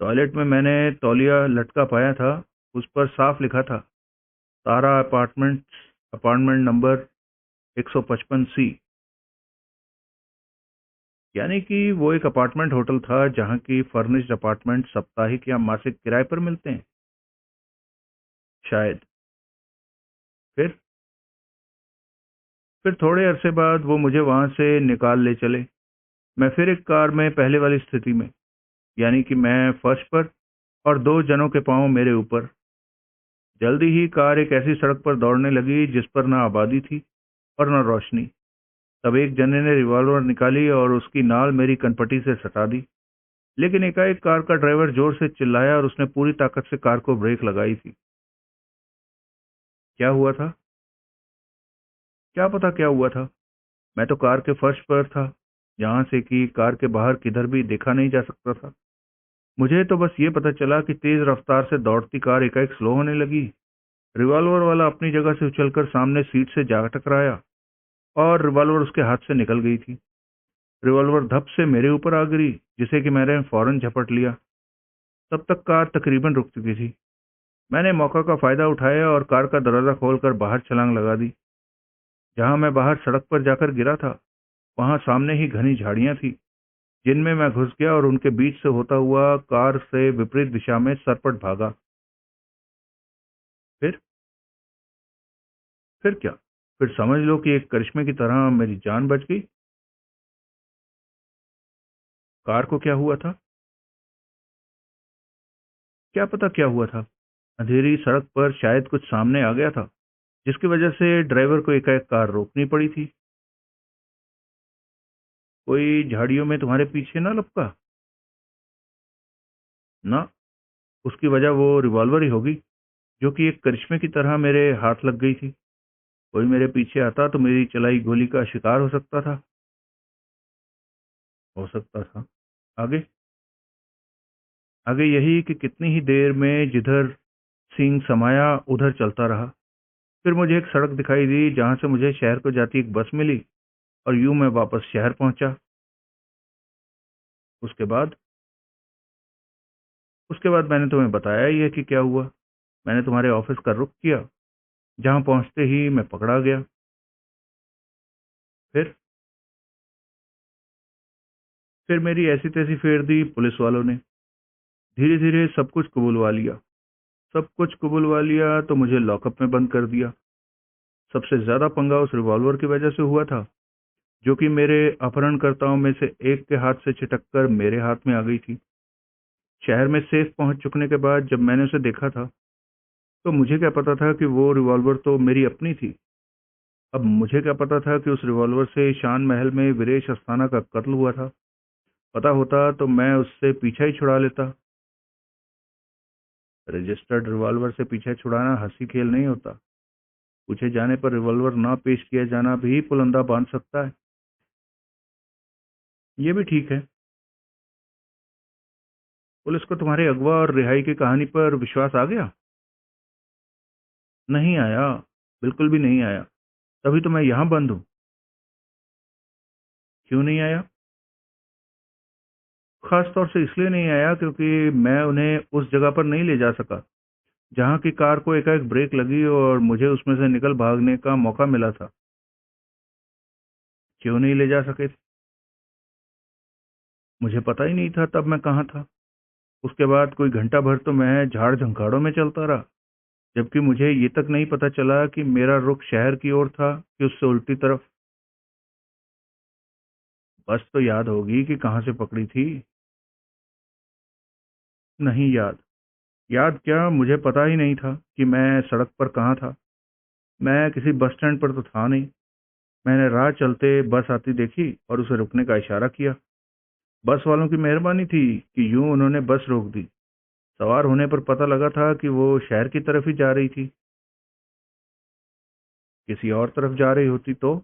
[SPEAKER 1] टॉयलेट में मैंने तौलिया लटका पाया था। उस पर साफ लिखा था, तारा अपार्टमेंट, अपार्टमेंट नंबर 155C। यानी कि वो एक अपार्टमेंट होटल था जहां की फर्निश्ड अपार्टमेंट साप्ताहिक या मासिक किराए पर मिलते हैं। शायद। फिर फिर थोड़े अरसे बाद वो मुझे वहां से निकाल ले चले। मैं फिर एक कार में पहले वाली स्थिति में, यानी कि मैं फर्श पर और दो जनों के पांव मेरे ऊपर। जल्दी ही कार एक ऐसी सड़क पर दौड़ने लगी जिस पर न आबादी थी और न रोशनी। तब एक जने ने रिवॉल्वर निकाली और उसकी नाल मेरी कनपटी से सटा दी। लेकिन एकाएक कार का ड्राइवर जोर से चिल्लाया और उसने पूरी ताकत से कार को ब्रेक लगाई थी। क्या हुआ था? क्या पता क्या हुआ था। मैं तो कार के फर्श पर था, जहां से कि कार के बाहर किधर भी देखा नहीं जा सकता था। मुझे तो बस ये पता चला कि तेज रफ्तार से दौड़ती कार एकाएक स्लो होने लगी। रिवॉल्वर वाला अपनी जगह से उछलकर सामने सीट से जा टकराया और रिवॉल्वर उसके हाथ से निकल गई थी। रिवॉल्वर धप से मेरे ऊपर आ गिरी, जिसे कि मैंने फौरन झपट लिया। तब तक कार तकरीबन रुक चुकी थी। मैंने मौका का फायदा उठाया और कार का दरवाजा खोलकर बाहर छलांग लगा दी। जहां मैं बाहर सड़क पर जाकर गिरा था, वहां सामने ही घनी झाड़ियां थी, जिनमें मैं घुस गया और उनके बीच से होता हुआ कार से विपरीत दिशा में सरपट भागा। फिर फिर क्या? फिर समझ लो कि एक करिश्मे की तरह मेरी जान बच गई। कार को क्या हुआ था? क्या पता क्या हुआ था। अंधेरी सड़क पर शायद कुछ सामने आ गया था, जिसकी वजह से ड्राइवर को एकाएक कार रोकनी पड़ी थी। कोई झाड़ियों में तुम्हारे पीछे ना लपका? ना, उसकी वजह वो रिवॉल्वर ही होगी, जो कि एक करिश्मे की तरह मेरे हाथ लग गई थी। कोई मेरे पीछे आता तो मेरी चलाई गोली का शिकार हो सकता था। हो सकता था। आगे? आगे यही कि कितनी ही देर में जिधर सींग समाया उधर चलता रहा। फिर मुझे एक सड़क दिखाई दी जहां से मुझे शहर को जाती एक बस मिली, और यूं मैं वापस शहर पहुंचा। उसके बाद उसके बाद मैंने तुम्हें बताया ही है कि क्या हुआ। मैंने तुम्हारे ऑफिस का रुख किया, जहां पहुंचते ही मैं पकड़ा गया। फिर फिर मेरी ऐसी तैसी फेर दी पुलिस वालों ने। धीरे धीरे सब कुछ कबूलवा लिया। सब कुछ कबूलवा लिया तो मुझे लॉकअप में बंद कर दिया। सबसे ज्यादा पंगा उस रिवॉल्वर की वजह से हुआ था, जो कि मेरे अपहरणकर्ताओं में से एक के हाथ से छिटक कर मेरे हाथ में आ गई थी। शहर में सेफ पहुंच चुकने के बाद जब मैंने उसे देखा था, तो मुझे क्या पता था कि वो रिवॉल्वर तो मेरी अपनी थी। अब मुझे क्या पता था कि उस रिवॉल्वर से शान महल में वीरेश अस्थाना का कत्ल हुआ था। पता होता तो मैं उससे पीछा ही छुड़ा लेता। रजिस्टर्ड रिवॉल्वर से पीछा छुड़ाना हंसी खेल नहीं होता। पूछे जाने पर रिवॉल्वर ना पेश किया जाना भी पुलंदा बांध सकता है। ये भी ठीक है। पुलिस को तुम्हारे अगवा और रिहाई की कहानी पर विश्वास आ गया? नहीं आया, बिल्कुल भी नहीं आया। तभी तो मैं यहां बंद हूं। क्यों नहीं आया? खास तौर से इसलिए नहीं आया क्योंकि मैं उन्हें उस जगह पर नहीं ले जा सका जहां की कार को एकाएक ब्रेक लगी और मुझे उसमें से निकल भागने का मौका मिला था। क्यों नहीं ले जा सके थे? मुझे पता ही नहीं था तब मैं कहाँ था। उसके बाद कोई घंटा भर तो मैं झाड़ झंकाड़ों में चलता रहा, जबकि मुझे ये तक नहीं पता चला कि मेरा रुख शहर की ओर था कि उससे उल्टी तरफ। बस तो याद होगी कि कहाँ से पकड़ी थी। नहीं याद। याद क्या, मुझे पता ही नहीं था कि मैं सड़क पर कहाँ था। मैं किसी बस स्टैंड पर तो था नहीं। मैंने राह चलते बस आती देखी और उसे रुकने का इशारा किया। बस वालों की मेहरबानी थी कि यूं उन्होंने बस रोक दी। सवार होने पर पता लगा था कि वो शहर की तरफ ही जा रही थी। किसी और तरफ जा रही होती तो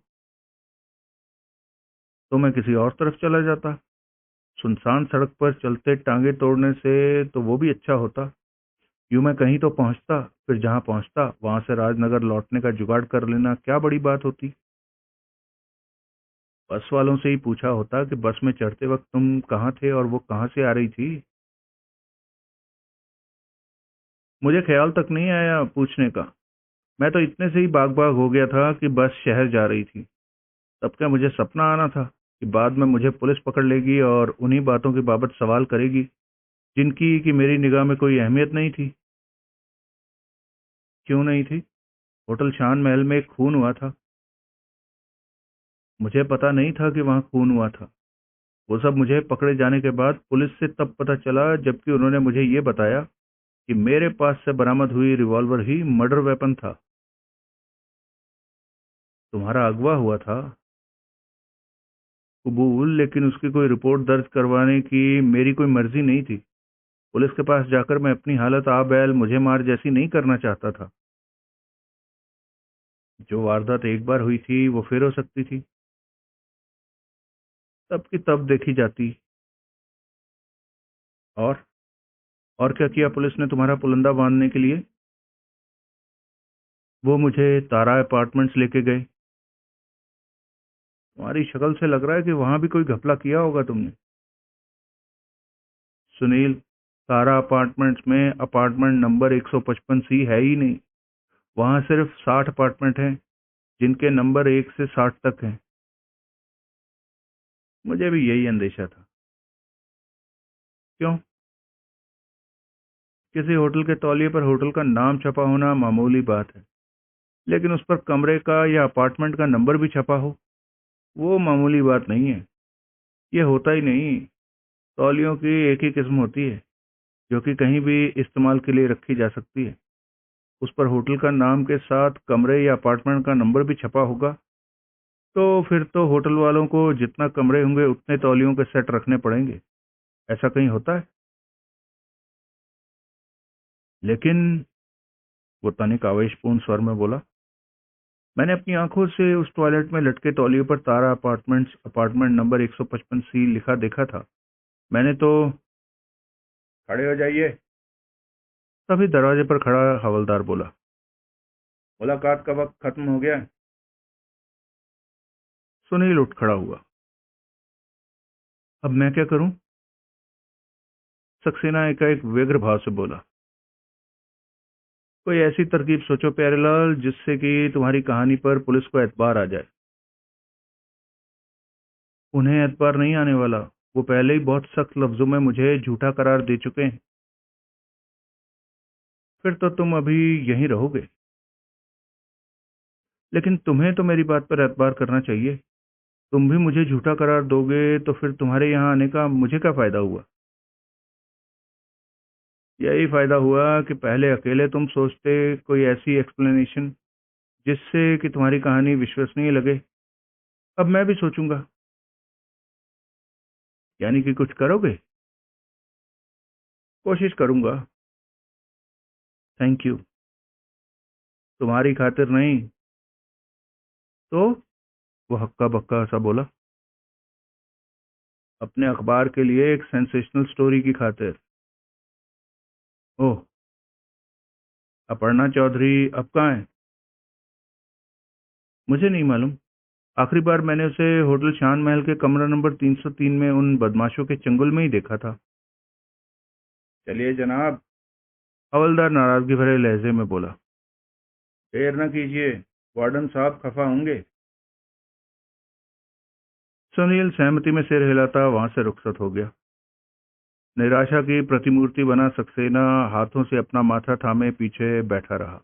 [SPEAKER 1] मैं किसी और तरफ चला जाता। सुनसान सड़क पर चलते टांगे तोड़ने से तो वो भी अच्छा होता। यूं मैं कहीं तो पहुंचता, फिर जहां पहुंचता वहां से राजनगर लौटने का जुगाड़ कर लेना क्या बड़ी बात होती। बस वालों से ही पूछा होता कि बस में चढ़ते वक्त तुम कहाँ थे और वो कहाँ से आ रही थी। मुझे ख्याल तक नहीं आया पूछने का। मैं तो इतने से ही बाग बाग हो गया था कि बस शहर जा रही थी। तब क्या मुझे सपना आना था कि बाद में मुझे पुलिस पकड़ लेगी और उन्हीं बातों की बाबत सवाल करेगी जिनकी कि मेरी निगाह में कोई अहमियत नहीं थी। क्यों नहीं थी? होटल शान महल में एक खून हुआ था। मुझे पता नहीं था कि वहां खून हुआ था। वो सब मुझे पकड़े जाने के बाद पुलिस से तब पता चला, जबकि उन्होंने मुझे ये बताया कि मेरे पास से बरामद हुई रिवॉल्वर ही मर्डर वेपन था। तुम्हारा अगवा हुआ था। कबूल, लेकिन उसकी कोई रिपोर्ट दर्ज करवाने की मेरी कोई मर्जी नहीं थी। पुलिस के पास जाकर मैं अपनी हालत आ बैल मुझे मार जैसी नहीं करना चाहता था। जो वारदात एक बार हुई थी वो फिर हो सकती थी। तब की तब देखी जाती। और और क्या किया पुलिस ने तुम्हारा पुलंदा बांधने के लिए? वो मुझे तारा अपार्टमेंट्स लेके गए। तुम्हारी शक्ल से लग रहा है कि वहां भी कोई घपला किया होगा तुमने। सुनील, तारा अपार्टमेंट्स में अपार्टमेंट नंबर 155 सी है ही नहीं। वहां सिर्फ 60 अपार्टमेंट हैं, जिनके नंबर 1 से 60 तक हैं। मुझे भी यही अंदेशा था। क्यों? किसी होटल के तौलिए पर होटल का नाम छपा होना मामूली बात है, लेकिन उस पर कमरे का या अपार्टमेंट का नंबर भी छपा हो, वो मामूली बात नहीं है। ये होता ही नहीं। तौलियों की एक ही किस्म होती है, जो कि कहीं भी इस्तेमाल के लिए रखी जा सकती है। उस पर होटल का नाम के साथ कमरे या अपार्टमेंट का नंबर भी छपा होगा। तो फिर तो होटल वालों को जितना कमरे होंगे उतने तौलियों के सेट रखने पड़ेंगे। ऐसा कहीं होता है? लेकिन वो तनिक आवेशपूर्ण स्वर में बोला, मैंने अपनी आंखों से उस टॉयलेट में लटके तौलियों पर तारा अपार्टमेंट्स अपार्टमेंट नंबर 155 सी लिखा देखा था। मैंने तो। खड़े हो जाइए। तभी दरवाजे पर खड़ा हवलदार बोला, मुलाकात का वक्त खत्म हो गया है। सुनील उठ खड़ा हुआ। अब मैं क्या करूं? सक्सेना एकाएक व्यग्र भाव से बोला, कोई ऐसी तरकीब सोचो प्यारेलाल, जिससे कि तुम्हारी कहानी पर पुलिस को एतबार आ जाए। उन्हें एतबार नहीं आने वाला। वो पहले ही बहुत सख्त लफ्जों में मुझे झूठा करार दे चुके हैं। फिर तो तुम अभी यहीं रहोगे। लेकिन तुम्हें तो मेरी बात पर एतबार करना चाहिए। तुम भी मुझे झूठा करार दोगे तो फिर तुम्हारे यहाँ आने का मुझे क्या फायदा हुआ? यही फायदा हुआ कि पहले अकेले तुम सोचते कोई ऐसी एक्सप्लेनेशन जिससे कि तुम्हारी कहानी विश्वसनीय लगे। अब मैं भी सोचूंगा। यानी कि कुछ करोगे? कोशिश करूंगा। Thank you. तुम्हारी खातिर नहीं तो? वो हक्का बक्का सा बोला, अपने अखबार के लिए एक सेंसेशनल स्टोरी की खातिर। ओह, अपर्णा चौधरी अब कहाँ है? मुझे नहीं मालूम। आखिरी बार मैंने उसे होटल शान महल के कमरा नंबर 303 में उन बदमाशों के चंगुल में ही देखा था। चलिए जनाब, हवलदार नाराजगी भरे लहजे में बोला, देर न कीजिए, वार्डन साहब खफा होंगे। सुनील सहमति में सिर हिलाता वहां से रुखसत हो गया। निराशा की प्रतिमूर्ति बना सक्सेना हाथों से अपना माथा थामे पीछे बैठा रहा।